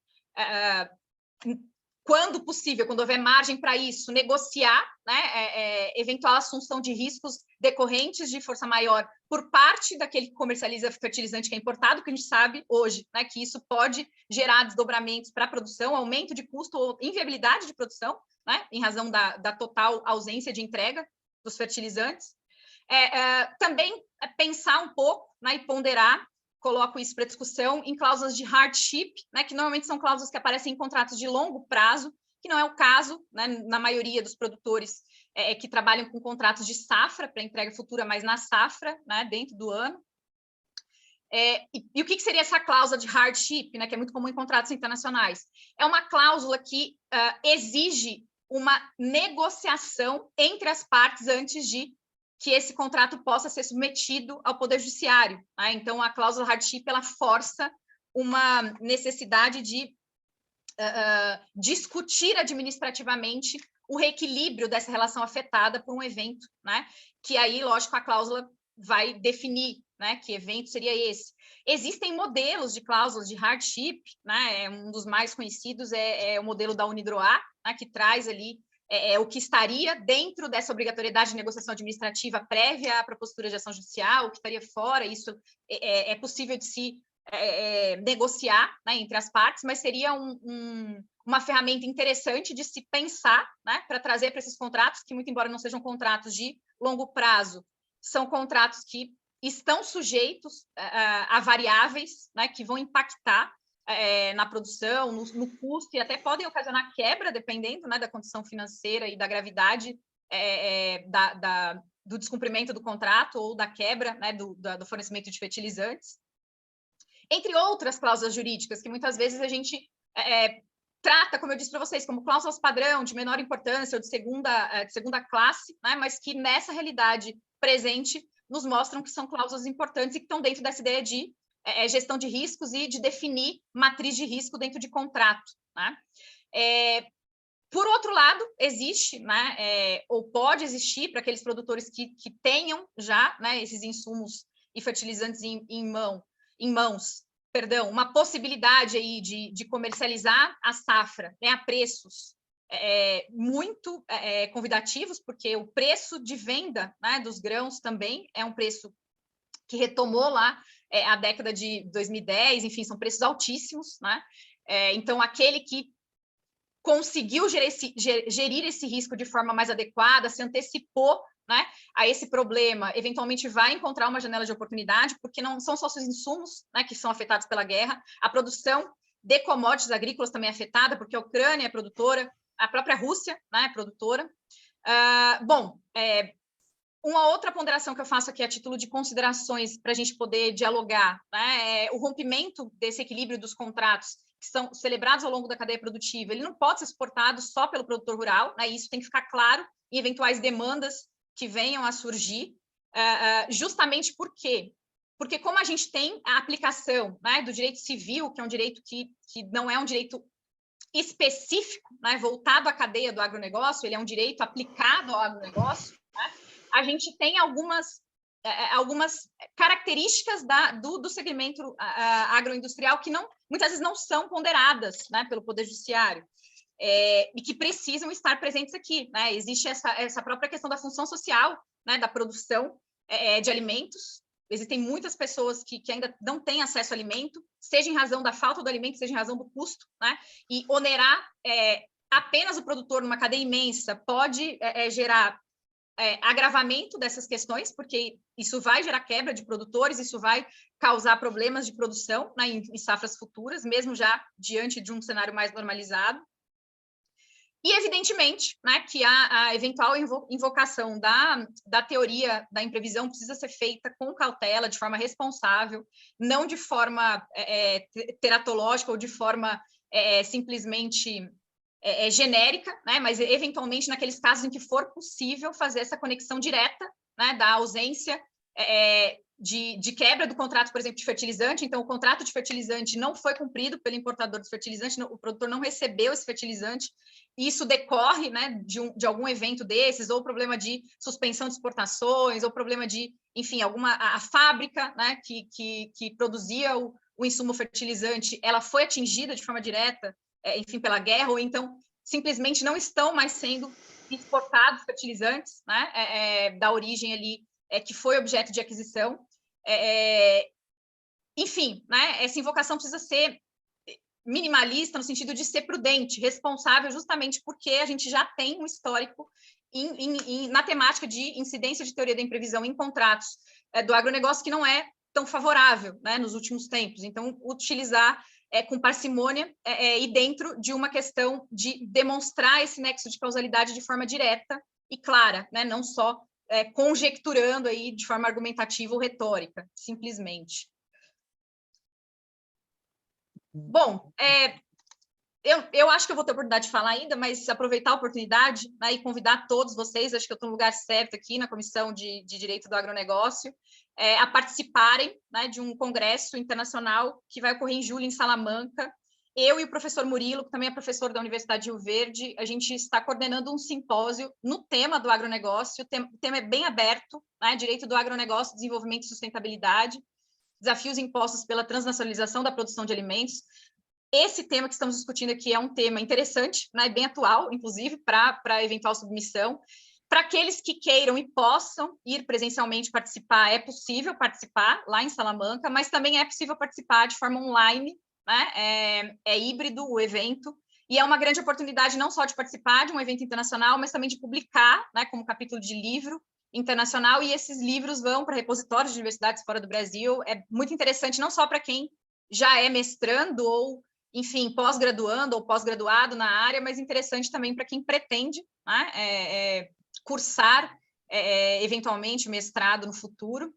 quando possível, quando houver margem para isso, negociar, né, eventual assunção de riscos decorrentes de força maior por parte daquele que comercializa fertilizante que é importado, porque a gente sabe hoje, né, que isso pode gerar desdobramentos para a produção, aumento de custo ou inviabilidade de produção, né, em razão da total ausência de entrega dos fertilizantes. Também pensar um pouco, né, e ponderar, coloco isso para discussão, em cláusulas de hardship, né, que normalmente são cláusulas que aparecem em contratos de longo prazo, que não é o caso, né, na maioria dos produtores que trabalham com contratos de safra, para entrega futura, mas na safra, né, dentro do ano. E o que seria essa cláusula de hardship, né, que é muito comum em contratos internacionais? É uma cláusula que exige uma negociação entre as partes antes de que esse contrato possa ser submetido ao Poder Judiciário, né? Então, a cláusula hardship, ela força uma necessidade de discutir administrativamente o reequilíbrio dessa relação afetada por um evento, né? Que aí, lógico, a cláusula vai definir, né, que evento seria esse. Existem modelos de cláusulas de hardship, né? Um dos mais conhecidos é o modelo da Unidroit, né, que traz ali o que estaria dentro dessa obrigatoriedade de negociação administrativa prévia à propositura de ação judicial, o que estaria fora, isso é possível de se negociar, né, entre as partes, mas seria uma ferramenta interessante de se pensar, né, para trazer para esses contratos, que muito embora não sejam contratos de longo prazo, são contratos que estão sujeitos a variáveis, né, que vão impactar na produção, no custo, e até podem ocasionar quebra, dependendo, né, da condição financeira e da gravidade do descumprimento do contrato ou da quebra, né, do fornecimento de fertilizantes. Entre outras cláusulas jurídicas, que muitas vezes a gente trata, como eu disse para vocês, como cláusulas padrão, de menor importância ou de segunda classe, né, mas que nessa realidade presente nos mostram que são cláusulas importantes e que estão dentro dessa ideia de gestão de riscos e de definir matriz de risco dentro de contrato, né? Por outro lado, existe, né, ou pode existir para aqueles produtores que tenham já, né, esses insumos e fertilizantes em mãos, uma possibilidade aí de comercializar a safra, né, a preços muito convidativos, porque o preço de venda, né, dos grãos também é um preço que retomou lá a década de 2010, enfim, são preços altíssimos, né? Então, aquele que conseguiu gerir esse risco de forma mais adequada, se antecipou, né, a esse problema, eventualmente vai encontrar uma janela de oportunidade, porque não são só os insumos, né, que são afetados pela guerra, a produção de commodities agrícolas também é afetada, porque a Ucrânia é produtora, a própria Rússia, né, é produtora. Uma outra ponderação que eu faço aqui a título de considerações para a gente poder dialogar, né, o rompimento desse equilíbrio dos contratos que são celebrados ao longo da cadeia produtiva, ele não pode ser suportado só pelo produtor rural, né, isso tem que ficar claro em eventuais demandas que venham a surgir, justamente por quê? Porque como a gente tem a aplicação, né, do direito civil, que é um direito que não é um direito específico, né, voltado à cadeia do agronegócio, ele é um direito aplicado ao agronegócio, né, a gente tem algumas algumas características do segmento agroindustrial que muitas vezes não são ponderadas, né, pelo Poder Judiciário, e que precisam estar presentes aqui, né? Existe essa própria questão da função social, né, da produção de alimentos. Existem muitas pessoas que ainda não têm acesso ao alimento, seja em razão da falta do alimento, seja em razão do custo, né? E onerar apenas o produtor numa cadeia imensa pode gerar agravamento dessas questões, porque isso vai gerar quebra de produtores, isso vai causar problemas de produção, né, em safras futuras, mesmo já diante de um cenário mais normalizado. E, evidentemente, né, que a eventual invocação da teoria da imprevisão precisa ser feita com cautela, de forma responsável, não de forma teratológica ou de forma simplesmente genérica, né, mas, eventualmente, naqueles casos em que for possível fazer essa conexão direta, né, da ausência de quebra do contrato, por exemplo, de fertilizante. Então, o contrato de fertilizante não foi cumprido pelo importador de fertilizante, o produtor não recebeu esse fertilizante, isso decorre, né, de algum evento desses, ou problema de suspensão de exportações, ou problema de, enfim, a fábrica, né, que produzia o insumo fertilizante, ela foi atingida de forma direta, enfim, pela guerra, ou então simplesmente não estão mais sendo exportados fertilizantes, né, da origem ali que foi objeto de aquisição. Enfim, né, essa invocação precisa ser minimalista no sentido de ser prudente, responsável, justamente porque a gente já tem um histórico na temática de incidência de teoria da imprevisão em contratos do agronegócio que não é tão favorável, né, nos últimos tempos. Então, utilizar com parcimônia e dentro de uma questão de demonstrar esse nexo de causalidade de forma direta e clara, né, não só conjecturando aí de forma argumentativa ou retórica, simplesmente. Bom, eu acho que eu vou ter oportunidade de falar ainda, mas aproveitar a oportunidade, né, e convidar todos vocês, acho que eu estou no lugar certo aqui na Comissão de Direito do Agronegócio, a participarem, né, de um congresso internacional que vai ocorrer em julho em Salamanca. Eu e o professor Murilo, que também é professor da Universidade de Rio Verde, a gente está coordenando um simpósio no tema do agronegócio. O tema é bem aberto, né, direito do agronegócio, desenvolvimento e sustentabilidade, desafios impostos pela transnacionalização da produção de alimentos. Esse tema que estamos discutindo aqui é um tema interessante, né, bem atual, inclusive, para eventual submissão. Para aqueles que queiram e possam ir presencialmente participar, é possível participar lá em Salamanca, mas também é possível participar de forma online, né? É híbrido o evento, e é uma grande oportunidade não só de participar de um evento internacional, mas também de publicar, né, como capítulo de livro internacional, e esses livros vão para repositórios de universidades fora do Brasil. É muito interessante não só para quem já é mestrando ou, enfim, pós-graduando ou pós-graduado na área, mas interessante também para quem pretende, né, cursar eventualmente mestrado no futuro.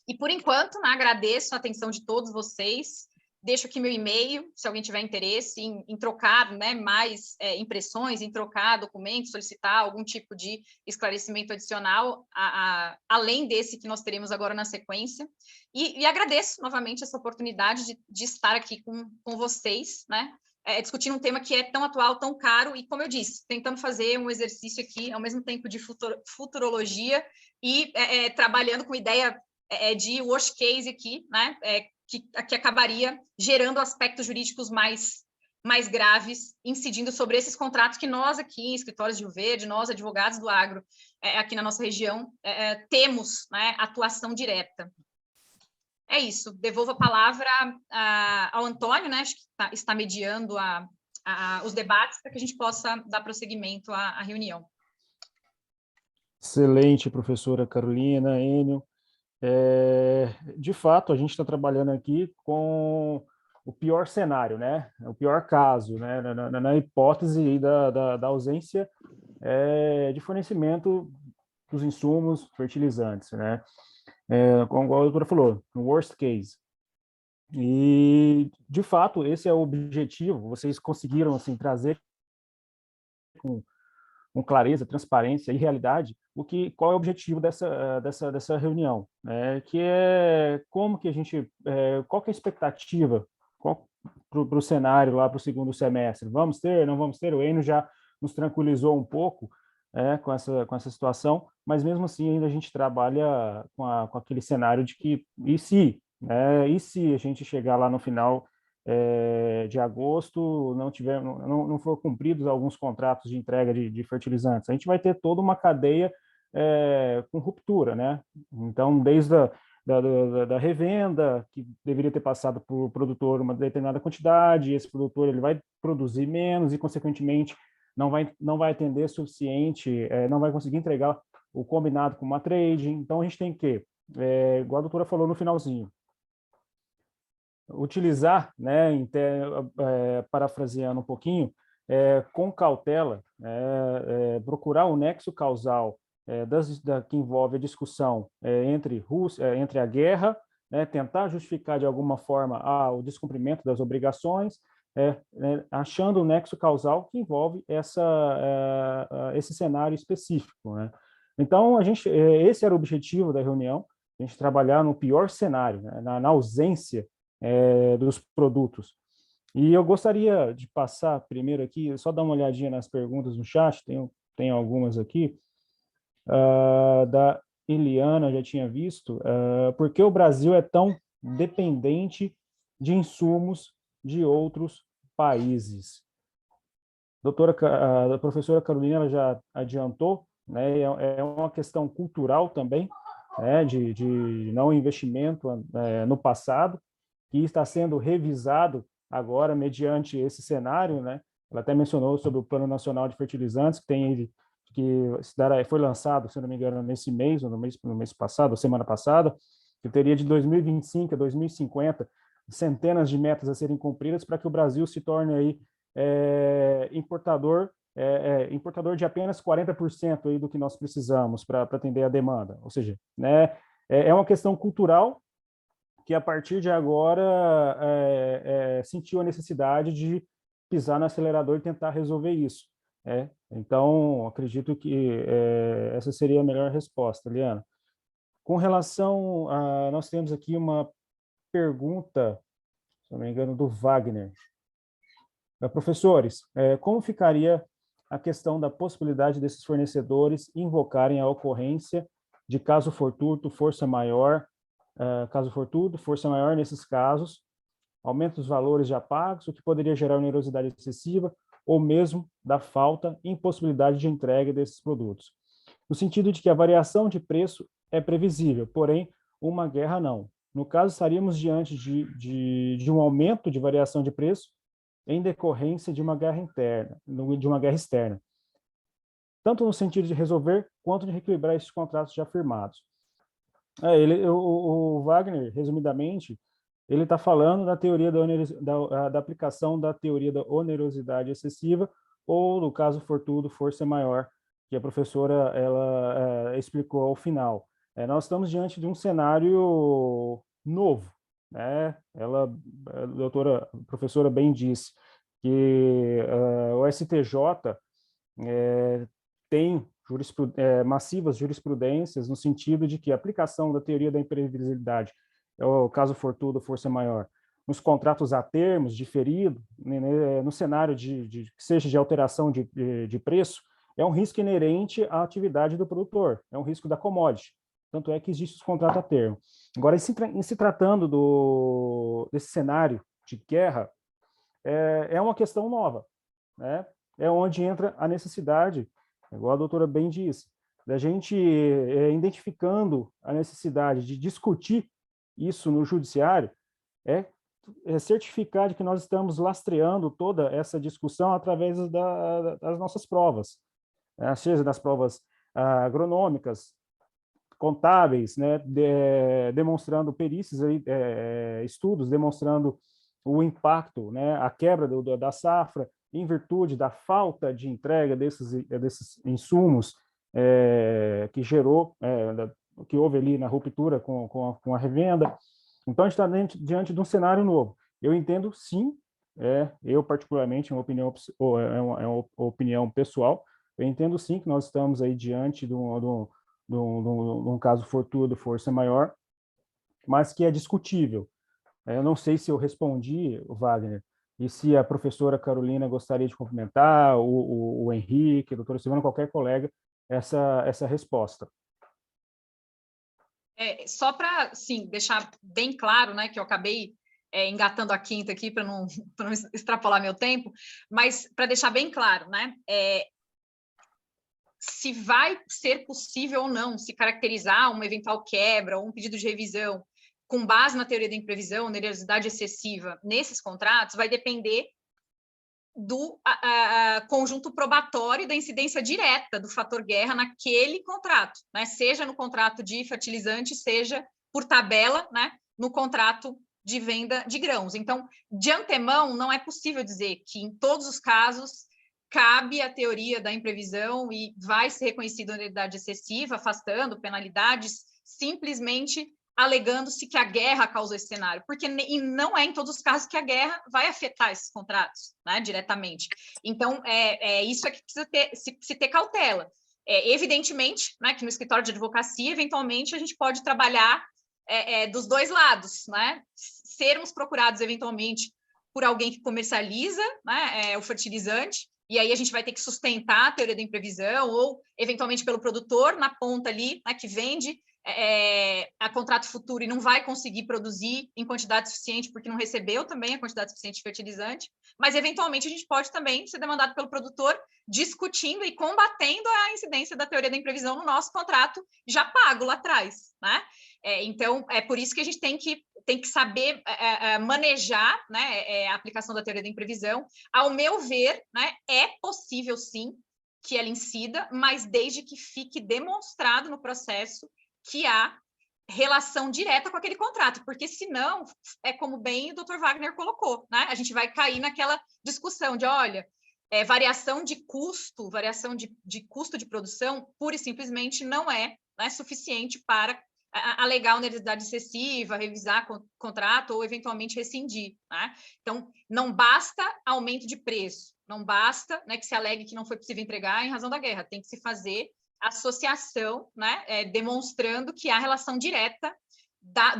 E, por enquanto, né, agradeço a atenção de todos vocês. Deixo aqui meu e-mail, se alguém tiver interesse em trocar, né, mais impressões, em trocar documentos, solicitar algum tipo de esclarecimento adicional, além desse que nós teremos agora na sequência. E agradeço novamente essa oportunidade de estar aqui com vocês, né, discutindo um tema que é tão atual, tão caro, e, como eu disse, tentando fazer um exercício aqui, ao mesmo tempo de futurologia e trabalhando com ideia de worst case aqui, né, que acabaria gerando aspectos jurídicos mais graves, incidindo sobre esses contratos que nós aqui, em Escritórios de Rio Verde, nós, advogados do agro, aqui na nossa região, temos, né, atuação direta. É isso, devolvo a palavra ao Antônio, né, acho que está mediando os debates para que a gente possa dar prosseguimento à reunião. Excelente, professora Carolina, Enio. De fato, a gente está trabalhando aqui com o pior cenário, né? O pior caso, né? Na hipótese da ausência de fornecimento dos insumos fertilizantes, né? Como a doutora falou, no worst case. E, de fato, esse é o objetivo. Vocês conseguiram assim, trazer com clareza, transparência e realidade qual é o objetivo dessa reunião, né? Que é como que a gente, qual que é a expectativa para o cenário lá para o segundo semestre? Vamos ter, não vamos ter? O Enio já nos tranquilizou um pouco com essa situação, mas mesmo assim ainda a gente trabalha com aquele cenário de que, e se a gente chegar lá no final de agosto, não for cumpridos alguns contratos de entrega de fertilizantes, a gente vai ter toda uma cadeia com ruptura, né? Então, desde da revenda, que deveria ter passado para o produtor uma determinada quantidade, esse produtor ele vai produzir menos e, consequentemente, não vai atender suficiente, não vai conseguir entregar o combinado com uma trade. Então, a gente tem que, igual a doutora falou no finalzinho, utilizar, né, parafraseando um pouquinho, com cautela, procurar o nexo causal que envolve a discussão entre a guerra, né, tentar justificar de alguma forma o descumprimento das obrigações, achando o nexo causal que envolve esse cenário específico, né? Então, esse era o objetivo da reunião, a gente trabalhar no pior cenário, né, na ausência dos produtos. E eu gostaria de passar primeiro aqui, só dar uma olhadinha nas perguntas no chat, tem algumas aqui, da Eliana, já tinha visto, por que o Brasil é tão dependente de insumos de outros países? A professora Carolina ela já adiantou, né, é uma questão cultural também, né, de não investimento no passado, que está sendo revisado agora mediante esse cenário, né? Ela até mencionou sobre o Plano Nacional de Fertilizantes, que foi lançado, se não me engano, nesse mês, ou no mês passado, ou semana passada, que teria de 2025 a 2050 centenas de metas a serem cumpridas para que o Brasil se torne aí importador de apenas 40% aí do que nós precisamos para atender a demanda. Ou seja, né, é uma questão cultural que a partir de agora sentiu a necessidade de pisar no acelerador e tentar resolver isso. Então, acredito que essa seria a melhor resposta, Liana. Com relação a... Nós temos aqui uma pergunta, se não me engano, do Wagner. Professores, como ficaria a questão da possibilidade desses fornecedores invocarem a ocorrência de caso fortuito, força maior, força maior nesses casos, aumento dos valores já pagos, o que poderia gerar onerosidade excessiva, ou mesmo da falta e impossibilidade de entrega desses produtos. No sentido de que a variação de preço é previsível, porém, uma guerra não. No caso, estaríamos diante de um aumento de variação de preço em decorrência de uma guerra externa, tanto no sentido de resolver, quanto de reequilibrar esses contratos já firmados. O Wagner, resumidamente, ele está falando da teoria da aplicação da teoria da onerosidade excessiva, ou, no caso fortuito, força maior, que a professora ela explicou ao final. Nós estamos diante de um cenário novo, né? A professora bem disse que o STJ tem massivas jurisprudências no sentido de que a aplicação da teoria da imprevisibilidade, o caso fortuito, força maior, nos contratos a termos, diferido, no cenário que seja de alteração de preço, é um risco inerente à atividade do produtor, é um risco da commodity. Tanto é que existe os contratos a termo. Agora, em se tratando desse cenário de guerra, é uma questão nova, né? É onde entra a necessidade, igual a doutora bem disse, da gente identificando a necessidade de discutir isso no judiciário, certificar de que nós estamos lastreando toda essa discussão através das nossas provas, seja das provas agronômicas, contábeis, né, demonstrando perícias, estudos demonstrando o impacto, né, a quebra da safra, em virtude da falta de entrega desses insumos que gerou, que houve ali na ruptura com a revenda. Então, a gente está diante de um cenário novo. Eu entendo, sim, eu particularmente, é uma opinião pessoal, eu entendo, sim, que nós estamos aí diante de um caso fortuito, força maior, mas que é discutível. Eu não sei se eu respondi, Wagner, E se a professora Carolina gostaria de complementar, o Henrique, a doutora Silvana, qualquer colega, essa resposta. Só para, sim, deixar bem claro, né, que eu acabei engatando a quinta aqui para não extrapolar meu tempo, mas para deixar bem claro, né, se vai ser possível ou não se caracterizar uma eventual quebra ou um pedido de revisão com base na teoria da imprevisão, onerosidade excessiva nesses contratos, vai depender do conjunto probatório da incidência direta do fator guerra naquele contrato, né? Seja no contrato de fertilizante, seja por tabela, né? No contrato de venda de grãos. Então, de antemão, não é possível dizer que em todos os casos cabe a teoria da imprevisão e vai ser reconhecida onerosidade excessiva, afastando penalidades, simplesmente alegando-se que a guerra causou esse cenário, porque não é em todos os casos que a guerra vai afetar esses contratos, né, diretamente. Então, isso é que precisa se ter cautela. Evidentemente, né, que no escritório de advocacia, eventualmente, a gente pode trabalhar dos dois lados, né, sermos procurados, eventualmente, por alguém que comercializa, né, o fertilizante, e aí a gente vai ter que sustentar a teoria da imprevisão, ou, eventualmente, pelo produtor, na ponta ali, né, que vende a contrato futuro e não vai conseguir produzir em quantidade suficiente porque não recebeu também a quantidade suficiente de fertilizante, mas eventualmente a gente pode também ser demandado pelo produtor discutindo e combatendo a incidência da teoria da imprevisão no nosso contrato já pago lá atrás, né? Então, é por isso que a gente tem que saber manejar, né, a aplicação da teoria da imprevisão. Ao meu ver, né, é possível sim que ela incida, mas desde que fique demonstrado no processo que há relação direta com aquele contrato, porque senão, é como bem o Dr. Wagner colocou, né? A gente vai cair naquela discussão de, olha, variação de custo de produção, pura e simplesmente não é suficiente para alegar onerosidade excessiva, revisar contrato ou eventualmente rescindir, né? Então, não basta aumento de preço, não basta, né, que se alegue que não foi possível entregar em razão da guerra, tem que se fazer associação, né, demonstrando que há relação direta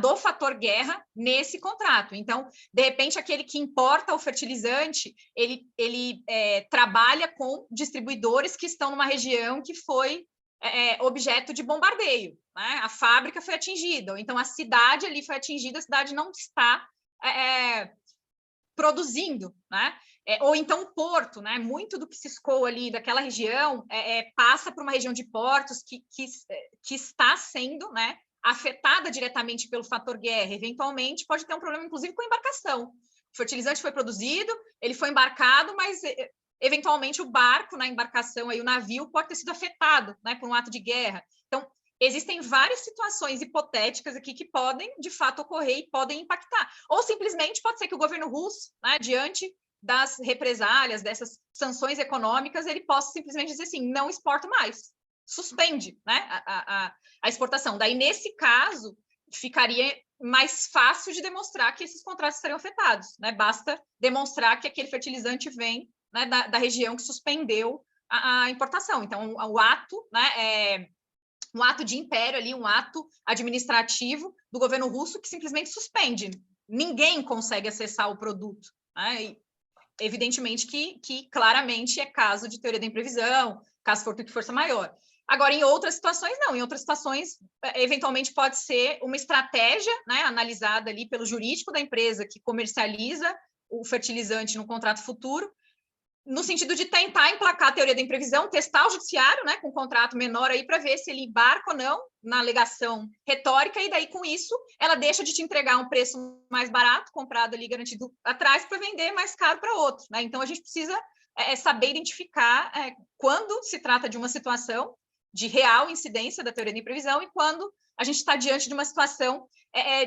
do fator guerra nesse contrato. Então, de repente, aquele que importa o fertilizante, ele trabalha com distribuidores que estão numa região que foi objeto de bombardeio, né? A fábrica foi atingida, ou então a cidade ali foi atingida, a cidade não está produzindo, né? Ou então o porto, né? Muito do que se escoa ali daquela região passa por uma região de portos que está sendo, né, afetada diretamente pelo fator guerra. Eventualmente pode ter um problema, inclusive, com a embarcação. O fertilizante foi produzido, ele foi embarcado, mas eventualmente o barco na embarcação, aí, o navio, pode ter sido afetado, né, por um ato de guerra. Então, existem várias situações hipotéticas aqui que podem, de fato, ocorrer e podem impactar. Ou, simplesmente, pode ser que o governo russo, né, diante das represálias, dessas sanções econômicas, ele possa simplesmente dizer assim, não exporto mais, suspende, né, a exportação. Daí, nesse caso, ficaria mais fácil de demonstrar que esses contratos estariam afetados, né? Basta demonstrar que aquele fertilizante vem, né, da região que suspendeu a importação. Então, o ato, né, um ato de império ali, um ato administrativo do governo russo que simplesmente suspende. Ninguém consegue acessar o produto, né? E, evidentemente que claramente é caso de teoria da imprevisão, caso de força maior. Agora, em outras situações, não. Em outras situações, eventualmente pode ser uma estratégia, né, analisada ali pelo jurídico da empresa que comercializa o fertilizante no contrato futuro, no sentido de tentar emplacar a teoria da imprevisão, testar o judiciário, né, com um contrato menor aí, para ver se ele embarca ou não na alegação retórica, e daí, com isso, ela deixa de te entregar um preço mais barato, comprado ali, garantido atrás, para vender mais caro para outro, né? Então, a gente precisa saber identificar quando se trata de uma situação de real incidência da teoria da imprevisão e quando a gente está diante de uma situação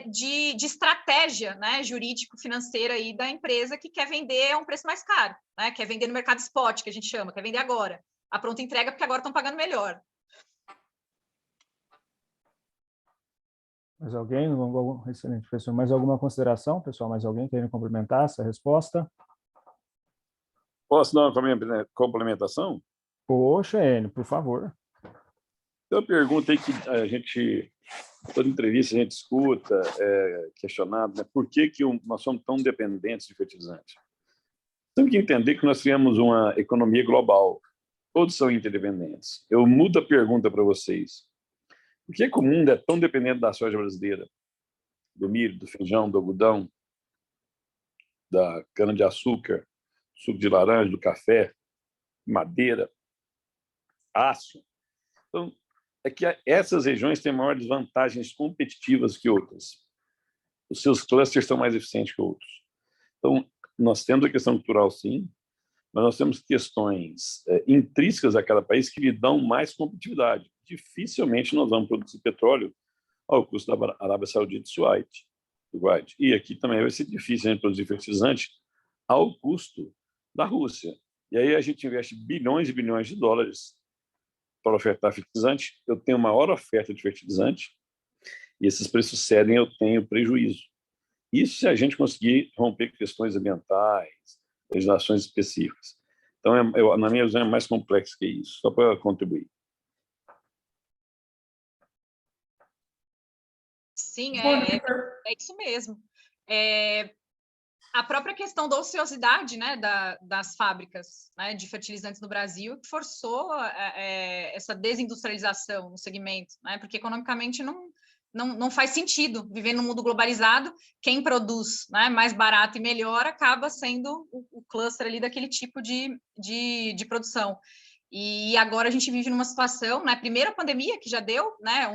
de estratégia, né, jurídico-financeira aí da empresa que quer vender a um preço mais caro, né, quer vender no mercado spot, que a gente chama, quer vender agora. A pronta entrega, porque agora estão pagando melhor. Mais alguém? Excelente, professor. Mais alguma consideração, pessoal? Mais alguém querendo complementar essa resposta? Posso dar uma complementação? Poxa, Enio, por favor. Tem uma pergunta aí que a gente, toda entrevista a gente escuta, questionado, né? Por que nós somos tão dependentes de fertilizante? Temos que entender que nós temos uma economia global. Todos são interdependentes. Eu mudo a pergunta para vocês. Por que o mundo é tão dependente da soja brasileira? Do milho, do feijão, do algodão, da cana-de-açúcar, suco de laranja, do café, madeira, aço. Então, é que essas regiões têm maiores vantagens competitivas que outras. Os seus clusters são mais eficientes que outros. Então, nós temos a questão cultural, sim, mas nós temos questões intrínsecas a cada país que lhe dão mais competitividade. Dificilmente nós vamos produzir petróleo ao custo da Arábia Saudita e Kuwait. E aqui também vai ser difícil a gente produzir fertilizante ao custo da Rússia. E aí a gente investe bilhões e bilhões de dólares para ofertar fertilizante. Eu tenho maior oferta de fertilizante e esses preços cedem, eu tenho prejuízo. Isso se a gente conseguir romper questões ambientais, legislações específicas. Então, na minha visão, é mais complexo que isso, só para contribuir. Sim, é isso mesmo. A própria questão da ociosidade, né, das fábricas, né, de fertilizantes no Brasil, que forçou essa desindustrialização no segmento, né, porque economicamente não faz sentido viver num mundo globalizado. Quem produz, né, mais barato e melhor acaba sendo o cluster ali daquele tipo de produção. E agora a gente vive numa situação, né, primeiro a pandemia, que já deu, né,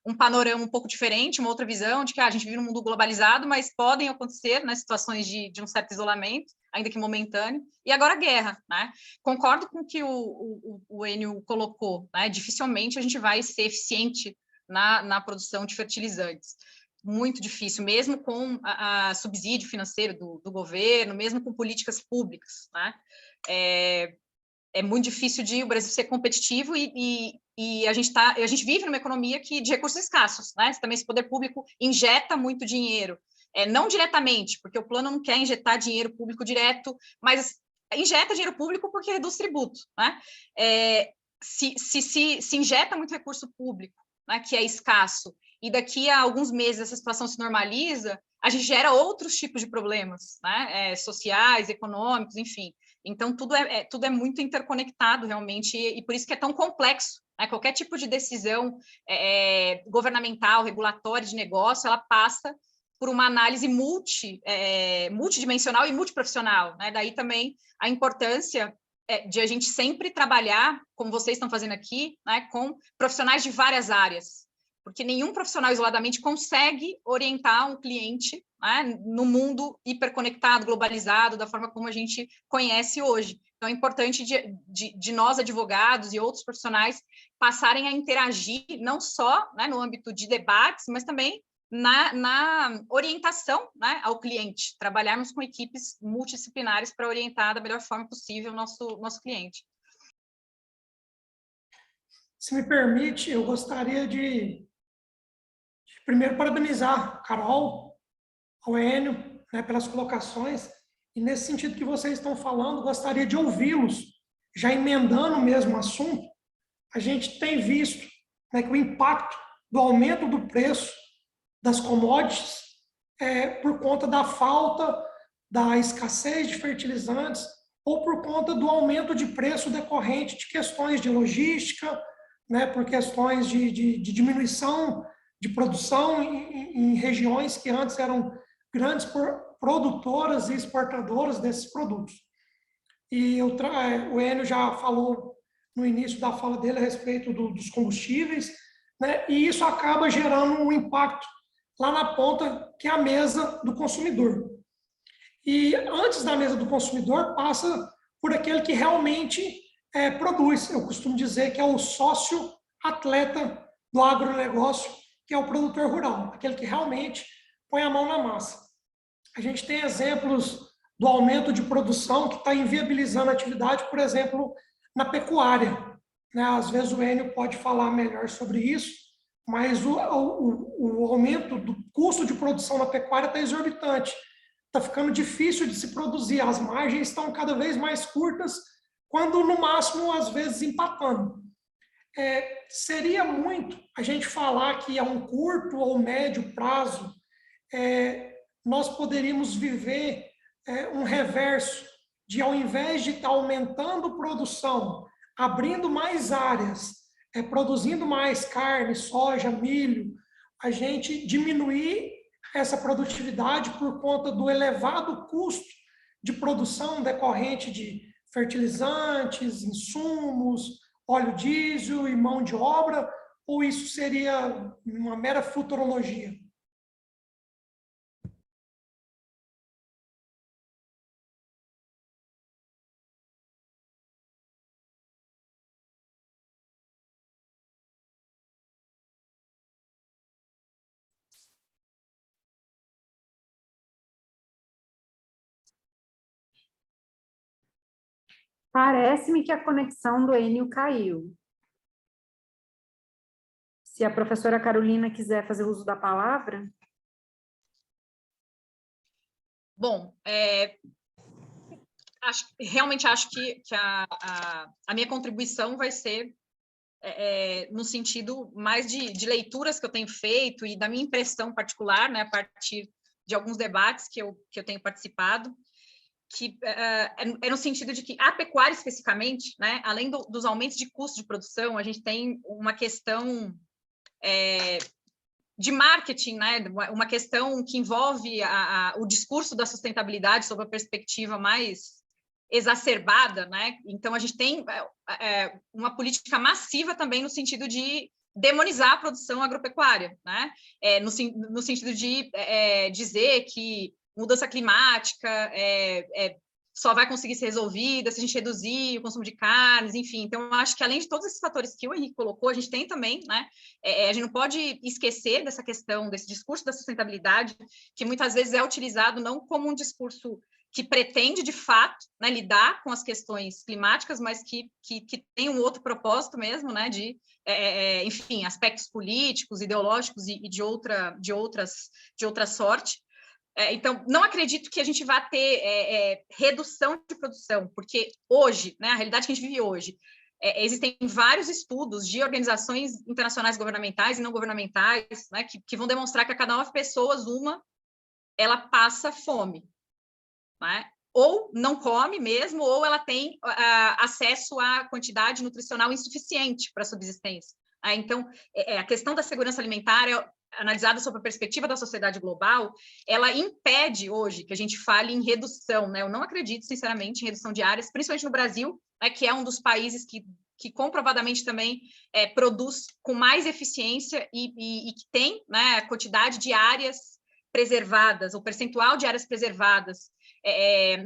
um panorama um pouco diferente, uma outra visão de que a gente vive num mundo globalizado, mas podem acontecer, né, situações de um certo isolamento, ainda que momentâneo, e agora a guerra, né? Concordo com o que o Enio colocou, né? Dificilmente a gente vai ser eficiente na produção de fertilizantes. Muito difícil, mesmo com a subsídio financeiro do governo, mesmo com políticas públicas, né? É muito difícil o Brasil ser competitivo e a gente vive numa economia de recursos escassos, né? Também esse poder público injeta muito dinheiro, não diretamente, porque o plano não quer injetar dinheiro público direto, mas injeta dinheiro público porque reduz tributo, né? Se injeta muito recurso público, né, que é escasso, e daqui a alguns meses essa situação se normaliza, a gente gera outros tipos de problemas, né, sociais, econômicos, enfim. Então, tudo é muito interconectado, realmente, e por isso que é tão complexo, né? Qualquer tipo de decisão governamental, regulatória de negócio, ela passa por uma análise multidimensional e multiprofissional, né? Daí também a importância de a gente sempre trabalhar, como vocês estão fazendo aqui, né, com profissionais de várias áreas, porque nenhum profissional isoladamente consegue orientar um cliente, né, no mundo hiperconectado, globalizado, da forma como a gente conhece hoje. Então, é importante de nós, advogados e outros profissionais, passarem a interagir, não só, né, no âmbito de debates, mas também na orientação, né, ao cliente, trabalharmos com equipes multidisciplinares para orientar da melhor forma possível o nosso cliente. Se me permite, eu gostaria de primeiro parabenizar a Carol, ao Enio, né, pelas colocações, e nesse sentido que vocês estão falando, gostaria de ouvi-los, já emendando o mesmo assunto. A gente tem visto, né, que o impacto do aumento do preço das commodities por conta da falta, da escassez de fertilizantes ou por conta do aumento de preço decorrente de questões de logística, né, por questões de diminuição de produção em regiões que antes eram grandes produtoras e exportadoras desses produtos. E o Enio já falou no início da fala dele a respeito dos combustíveis, né, e isso acaba gerando um impacto lá na ponta, que é a mesa do consumidor. E antes da mesa do consumidor, passa por aquele que realmente produz. Eu costumo dizer que é o sócio-atleta do agronegócio, que é o produtor rural, aquele que realmente põe a mão na massa. A gente tem exemplos do aumento de produção que está inviabilizando a atividade, por exemplo, na pecuária, né? Às vezes o Enio pode falar melhor sobre isso, mas o aumento do custo de produção na pecuária está exorbitante. Está ficando difícil de se produzir, as margens estão cada vez mais curtas, quando no máximo, às vezes, empatando. Seria muito a gente falar que a um curto ou médio prazo nós poderíamos viver um reverso de, ao invés de estar aumentando produção, abrindo mais áreas, produzindo mais carne, soja, milho, a gente diminuir essa produtividade por conta do elevado custo de produção decorrente de fertilizantes, insumos, óleo diesel e mão de obra, ou isso seria uma mera futurologia? Parece-me que a conexão do Enio caiu. Se a professora Carolina quiser fazer uso da palavra. Bom, realmente acho que a minha contribuição vai ser no sentido mais de leituras que eu tenho feito e da minha impressão particular, né, a partir de alguns debates que eu tenho participado, que é no sentido de que a pecuária especificamente, né, além dos aumentos de custo de produção, a gente tem uma questão de marketing, né, uma questão que envolve o discurso da sustentabilidade sob a perspectiva mais exacerbada, né? Então a gente tem uma política massiva também no sentido de demonizar a produção agropecuária, né? No sentido de dizer que mudança climática só vai conseguir ser resolvida se a gente reduzir o consumo de carnes, enfim. Então, eu acho que, além de todos esses fatores que o Henrique colocou, a gente tem também, né? A gente não pode esquecer dessa questão, desse discurso da sustentabilidade, que muitas vezes é utilizado não como um discurso que pretende, de fato, né, lidar com as questões climáticas, mas que tem um outro propósito mesmo, né, de, enfim, aspectos políticos, ideológicos e de outra sorte. Então, não acredito que a gente vá ter redução de produção, porque hoje, né, a realidade que a gente vive hoje, existem vários estudos de organizações internacionais governamentais e não governamentais, né, que vão demonstrar que a cada 9 pessoas, ela passa fome, né? Ou não come mesmo, ou ela tem acesso à quantidade nutricional insuficiente para a subsistência. Então, a questão da segurança alimentar, analisada sob a perspectiva da sociedade global, ela impede hoje que a gente fale em redução, né? Eu não acredito, sinceramente, em redução de áreas, principalmente no Brasil, né, que é um dos países que comprovadamente também produz com mais eficiência e que tem, né, a quantidade de áreas preservadas, o percentual de áreas preservadas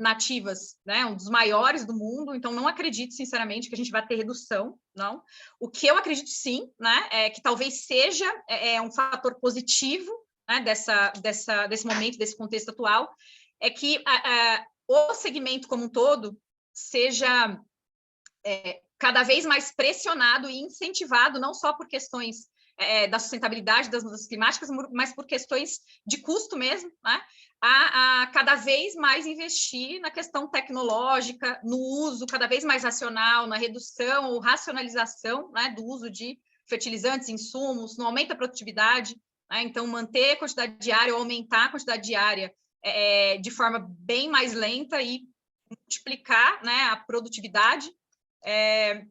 nativas, né, um dos maiores do mundo. Então não acredito, sinceramente, que a gente vai ter redução, não. O que eu acredito, sim, né, é que talvez seja um fator positivo, né, desse momento, desse contexto atual, é que o segmento como um todo seja cada vez mais pressionado e incentivado, não só por questões da sustentabilidade das mudanças climáticas, mas por questões de custo mesmo, né? A cada vez mais investir na questão tecnológica, no uso cada vez mais racional, na redução ou racionalização, né, do uso de fertilizantes, insumos, no aumento da produtividade, né? Então, manter a quantidade diária ou aumentar a quantidade diária de forma bem mais lenta e multiplicar, né, a produtividade.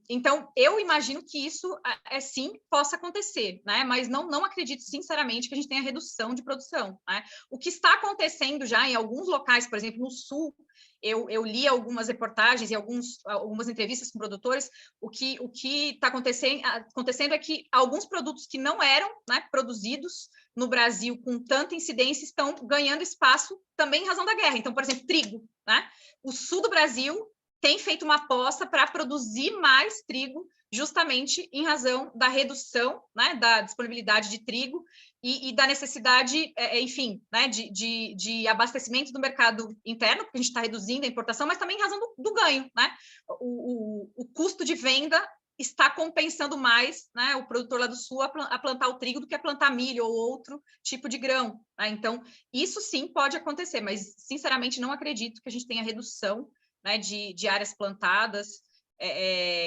Então, eu imagino que isso, sim, possa acontecer, né? Mas não acredito, sinceramente, que a gente tenha redução de produção, né? O que está acontecendo já em alguns locais, por exemplo, no Sul, eu li algumas reportagens e algumas entrevistas com produtores, o que está acontecendo é que alguns produtos que não eram, né, produzidos no Brasil com tanta incidência estão ganhando espaço também em razão da guerra. Então, por exemplo, trigo, né? O Sul do Brasil tem feito uma aposta para produzir mais trigo, justamente em razão da redução, né, da disponibilidade de trigo e da necessidade, enfim, né, de abastecimento do mercado interno, porque a gente está reduzindo a importação, mas também em razão do ganho, né? O custo de venda está compensando mais, né, o produtor lá do Sul a plantar o trigo do que a plantar milho ou outro tipo de grão, né? Então, isso sim pode acontecer, mas, sinceramente, não acredito que a gente tenha redução, né, de áreas plantadas,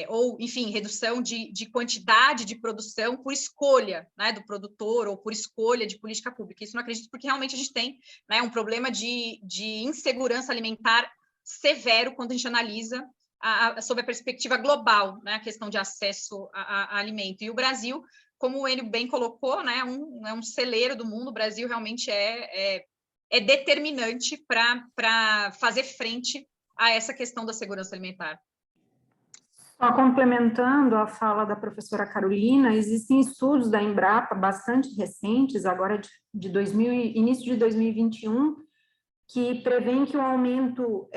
ou, enfim, redução de quantidade de produção por escolha, né, do produtor ou por escolha de política pública. Isso não acredito, porque realmente a gente tem, né, um problema de insegurança alimentar severo quando a gente analisa sob a perspectiva global, né, a questão de acesso a alimento. E o Brasil, como o Enio bem colocou, né, é um celeiro do mundo. O Brasil realmente é determinante para fazer frente a essa questão da segurança alimentar. Só complementando a fala da professora Carolina, existem estudos da Embrapa bastante recentes, agora de início de 2021, que prevêem que o aumento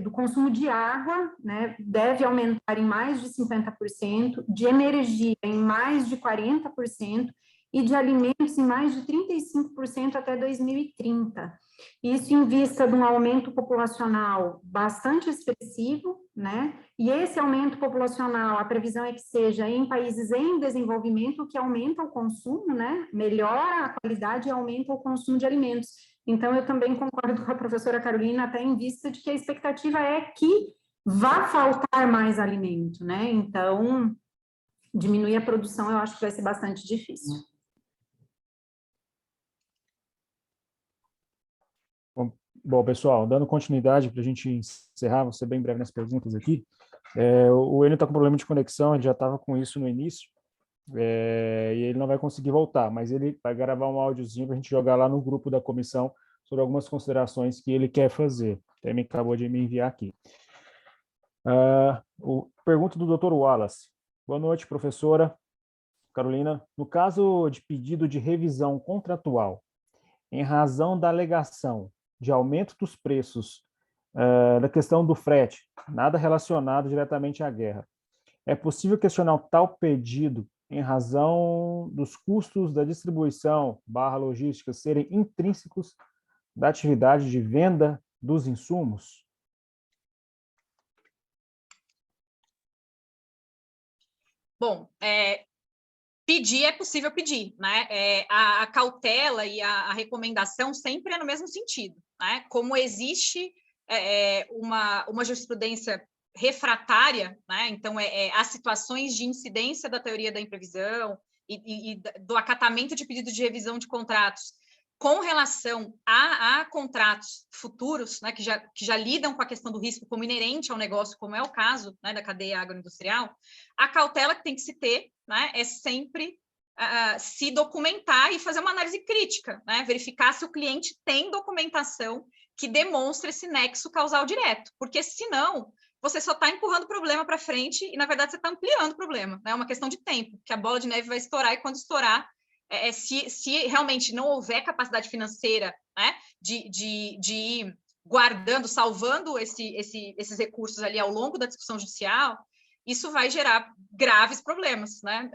do consumo de água, né, deve aumentar em mais de 50%, de energia em mais de 40% e de alimentos em mais de 35% até 2030. Isso em vista de um aumento populacional bastante expressivo, né? E esse aumento populacional, a previsão é que seja em países em desenvolvimento, o que aumenta o consumo, né? Melhora a qualidade e aumenta o consumo de alimentos. Então, eu também concordo com a professora Carolina, até em vista de que a expectativa é que vá faltar mais alimento, né? Então, diminuir a produção eu acho que vai ser bastante difícil. Bom, pessoal, dando continuidade para a gente encerrar, vou ser bem breve nas perguntas aqui. O Enio está com problema de conexão, ele já estava com isso no início, e ele não vai conseguir voltar, mas ele vai gravar um áudiozinho para a gente jogar lá no grupo da comissão sobre algumas considerações que ele quer fazer. Até me acabou de me enviar aqui. Pergunta do Dr. Wallace. Boa noite, professora Carolina. No caso de pedido de revisão contratual, em razão da alegação de aumento dos preços, da questão do frete, nada relacionado diretamente à guerra, é possível questionar tal pedido em razão dos custos da distribuição / logística serem intrínsecos da atividade de venda dos insumos? Bom, pedir é possível pedir, né? A cautela e a recomendação sempre é no mesmo sentido, né? Como existe uma jurisprudência refratária, né? Então, há situações de incidência da teoria da imprevisão e do acatamento de pedido de revisão de contratos com relação a contratos futuros, né, que já lidam com a questão do risco como inerente ao negócio, como é o caso, né, da cadeia agroindustrial. A cautela que tem que se ter, né, é sempre se documentar e fazer uma análise crítica, né, verificar se o cliente tem documentação que demonstre esse nexo causal direto, porque senão você só está empurrando o problema para frente e, na verdade, você está ampliando o problema. É uma questão de tempo, que a bola de neve vai estourar e, quando estourar, se realmente não houver capacidade financeira, né, de ir guardando, salvando esses recursos ali ao longo da discussão judicial, isso vai gerar graves problemas, né,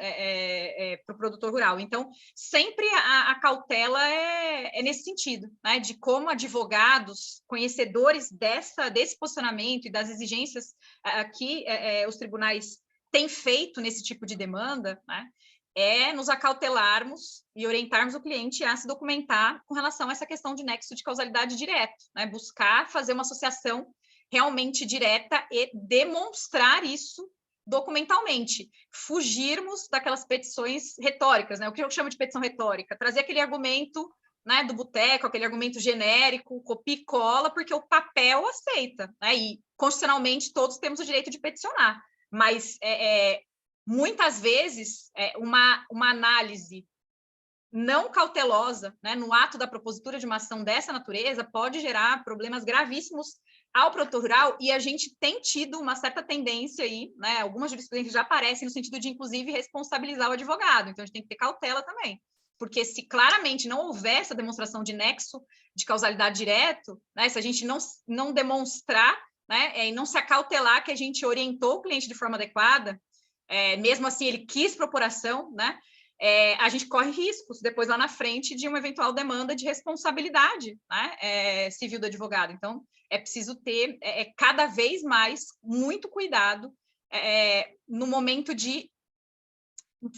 para o produtor rural. Então, sempre a cautela é nesse sentido, né, de como advogados, conhecedores desse posicionamento e das exigências que os tribunais têm feito nesse tipo de demanda, né, nos acautelarmos e orientarmos o cliente a se documentar com relação a essa questão de nexo de causalidade direto, né? Buscar fazer uma associação realmente direta e demonstrar isso documentalmente. Fugirmos daquelas petições retóricas, né? O que eu chamo de petição retórica? Trazer aquele argumento, né, do boteco, aquele argumento genérico, copia e cola, porque o papel aceita, né? E constitucionalmente todos temos o direito de peticionar, mas muitas vezes, uma análise não cautelosa, né, no ato da propositura de uma ação dessa natureza pode gerar problemas gravíssimos ao produtor rural, e a gente tem tido uma certa tendência aí, né, algumas jurisprudências já aparecem no sentido de, inclusive, responsabilizar o advogado. Então, a gente tem que ter cautela também, porque se claramente não houver essa demonstração de nexo de causalidade direto, né, se a gente não demonstrar, né, e não se acautelar que a gente orientou o cliente de forma adequada, mesmo assim ele quis propor ação, né, a gente corre riscos depois lá na frente de uma eventual demanda de responsabilidade, né, civil do advogado. Então, é preciso ter cada vez mais muito cuidado no momento de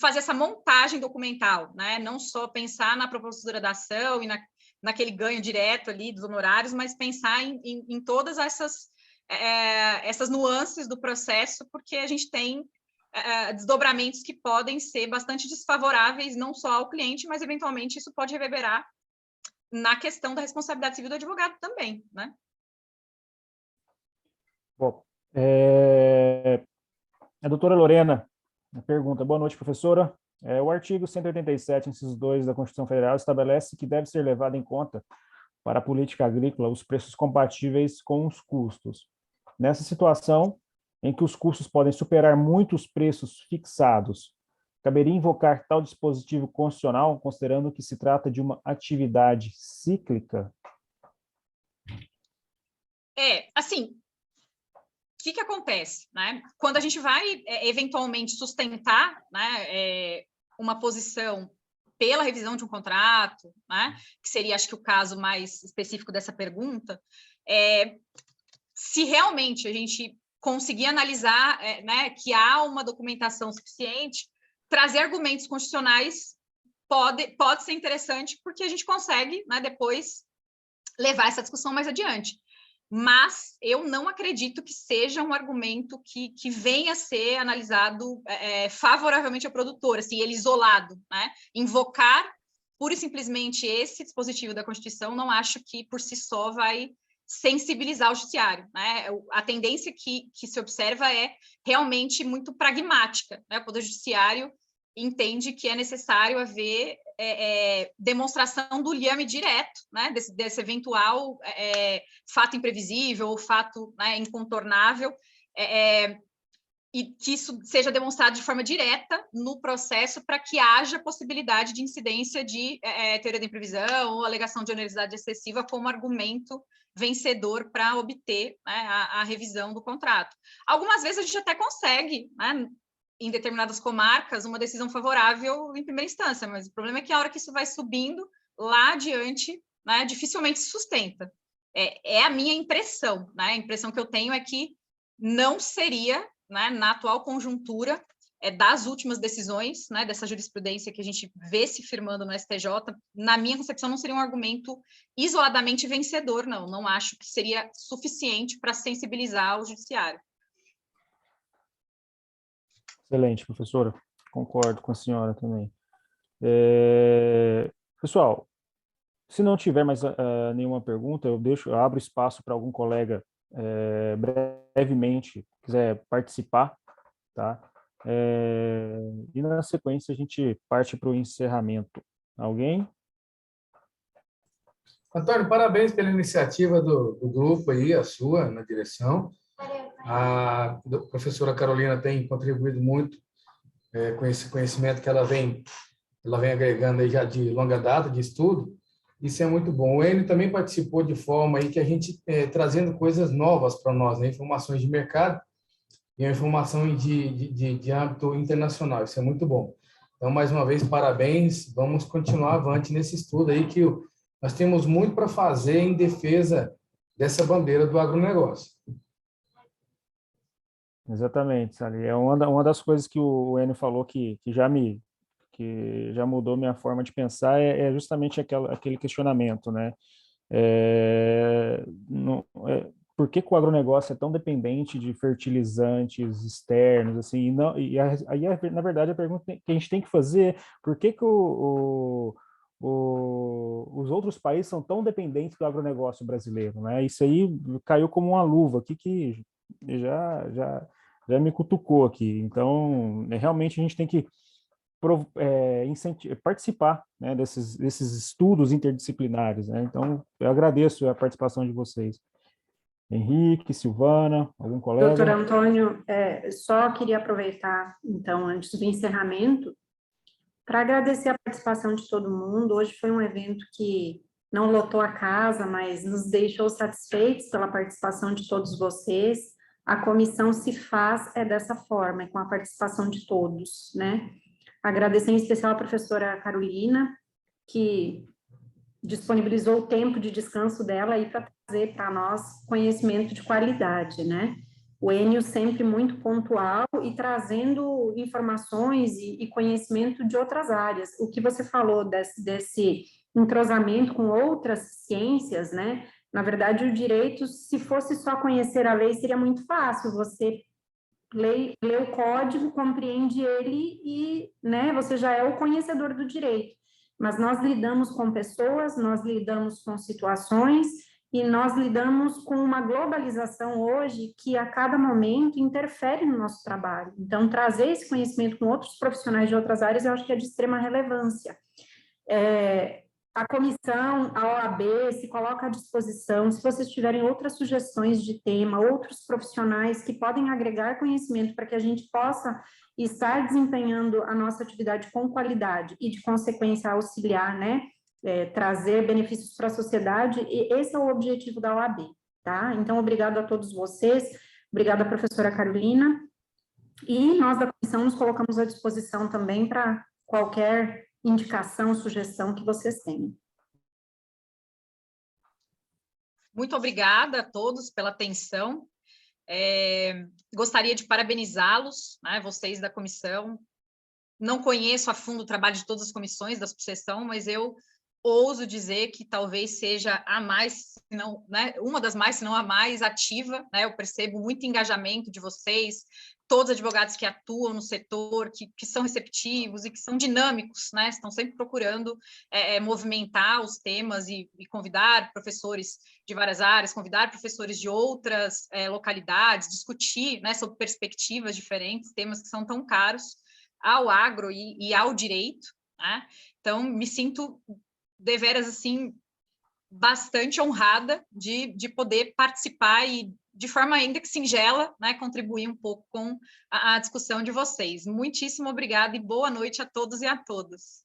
fazer essa montagem documental, né, não só pensar na propositura da ação e naquele ganho direto ali dos honorários, mas pensar em todas essas nuances do processo, porque a gente tem desdobramentos que podem ser bastante desfavoráveis, não só ao cliente, mas eventualmente isso pode reverberar na questão da responsabilidade civil do advogado também, né? Bom, a doutora Lorena pergunta, boa noite, professora. O artigo 187, inciso 2 da Constituição Federal estabelece que deve ser levado em conta para a política agrícola os preços compatíveis com os custos. Nessa situação, em que os custos podem superar muito os preços fixados, caberia invocar tal dispositivo constitucional, considerando que se trata de uma atividade cíclica? Assim, o que acontece, né? Quando a gente vai, eventualmente, sustentar, né, uma posição pela revisão de um contrato, né, que seria, acho que, o caso mais específico dessa pergunta, se realmente a gente conseguir analisar, né, que há uma documentação suficiente, trazer argumentos constitucionais pode ser interessante, porque a gente consegue, né, depois levar essa discussão mais adiante. Mas eu não acredito que seja um argumento que venha a ser analisado favoravelmente ao produtor, assim, ele isolado, né? Invocar pura e simplesmente esse dispositivo da Constituição, não acho que por si só vai sensibilizar o judiciário, né? A tendência que se observa é realmente muito pragmática, né? O Poder Judiciário entende que é necessário haver demonstração do liame direto, né, desse eventual fato imprevisível ou fato, né, incontornável, e que isso seja demonstrado de forma direta no processo para que haja possibilidade de incidência de teoria da imprevisão ou alegação de onerosidade excessiva como argumento vencedor para obter, né, a revisão do contrato. Algumas vezes a gente até consegue, né, em determinadas comarcas, uma decisão favorável em primeira instância, mas o problema é que a hora que isso vai subindo, lá adiante, né, dificilmente se sustenta. É a minha impressão, né? A impressão que eu tenho é que não seria, né, na atual conjuntura das últimas decisões, né, dessa jurisprudência que a gente vê se firmando no STJ, na minha concepção, não seria um argumento isoladamente vencedor, não acho que seria suficiente para sensibilizar o judiciário. Excelente, professora. Concordo com a senhora também. Pessoal, se não tiver mais nenhuma pergunta, eu abro espaço para algum colega brevemente quiser participar, tá? E na sequência a gente parte para o encerramento. Alguém? Antônio, parabéns pela iniciativa do grupo aí, a sua, na direção. A professora Carolina tem contribuído muito com esse conhecimento que ela vem agregando aí já de longa data, de estudo. Isso é muito bom. O Enio também participou de forma aí que a gente trazendo coisas novas para nós, né? Informações de mercado e a informação de âmbito internacional. Isso é muito bom. Então, mais uma vez, parabéns. Vamos continuar avante nesse estudo aí, que nós temos muito para fazer em defesa dessa bandeira do agronegócio. Exatamente, Sally. É uma das coisas que o Enio falou que já mudou minha forma de pensar, justamente aquele questionamento, né? Por que o agronegócio é tão dependente de fertilizantes externos, assim, na verdade, a pergunta que a gente tem que fazer é por que os outros países são tão dependentes do agronegócio brasileiro, né? Isso aí caiu como uma luva aqui que já me cutucou aqui. Então, realmente a gente tem que participar, né, desses estudos interdisciplinares, né? Então, eu agradeço a participação de vocês. Henrique, Silvana, algum colega? Doutor Antônio, só queria aproveitar, então, antes do encerramento, para agradecer a participação de todo mundo. Hoje foi um evento que não lotou a casa, mas nos deixou satisfeitos pela participação de todos vocês. A comissão se faz dessa forma, com a participação de todos, né? Agradecer em especial a professora Carolina, que disponibilizou o tempo de descanso dela aí para trazer para nós conhecimento de qualidade, né? O Enio sempre muito pontual e trazendo informações e conhecimento de outras áreas. O que você falou desse entrosamento com outras ciências, né? Na verdade, o direito, se fosse só conhecer a lei, seria muito fácil. Você lê o código, compreende ele e, né, você já é o conhecedor do direito. Mas nós lidamos com pessoas, nós lidamos com situações e nós lidamos com uma globalização hoje que a cada momento interfere no nosso trabalho. Então, trazer esse conhecimento com outros profissionais de outras áreas, eu acho que é de extrema relevância. A comissão, a OAB, se coloca à disposição, se vocês tiverem outras sugestões de tema, outros profissionais que podem agregar conhecimento para que a gente possa estar desempenhando a nossa atividade com qualidade e, de consequência, auxiliar, né, trazer benefícios para a sociedade, e esse é o objetivo da OAB, tá? Então, obrigado a todos vocês, obrigada, professora Carolina, e nós da comissão nos colocamos à disposição também para qualquer indicação, sugestão que vocês tenham. Muito obrigada a todos pela atenção. Gostaria de parabenizá-los, né, vocês da comissão. Não conheço a fundo o trabalho de todas as comissões da subseção, mas eu ouso dizer que talvez seja a mais, se não, né, uma das mais, se não a mais ativa, né? Eu percebo muito engajamento de vocês, todos os advogados que atuam no setor, que são receptivos e que são dinâmicos, né? Estão sempre procurando movimentar os temas e convidar professores de várias áreas, convidar professores de outras localidades, discutir, né, sobre perspectivas diferentes, temas que são tão caros ao agro e ao direito, né? Então, me sinto deveras, assim, bastante honrada de poder participar e, de forma ainda que singela, né, contribuir um pouco com a discussão de vocês. Muitíssimo obrigada e boa noite a todos e a todas.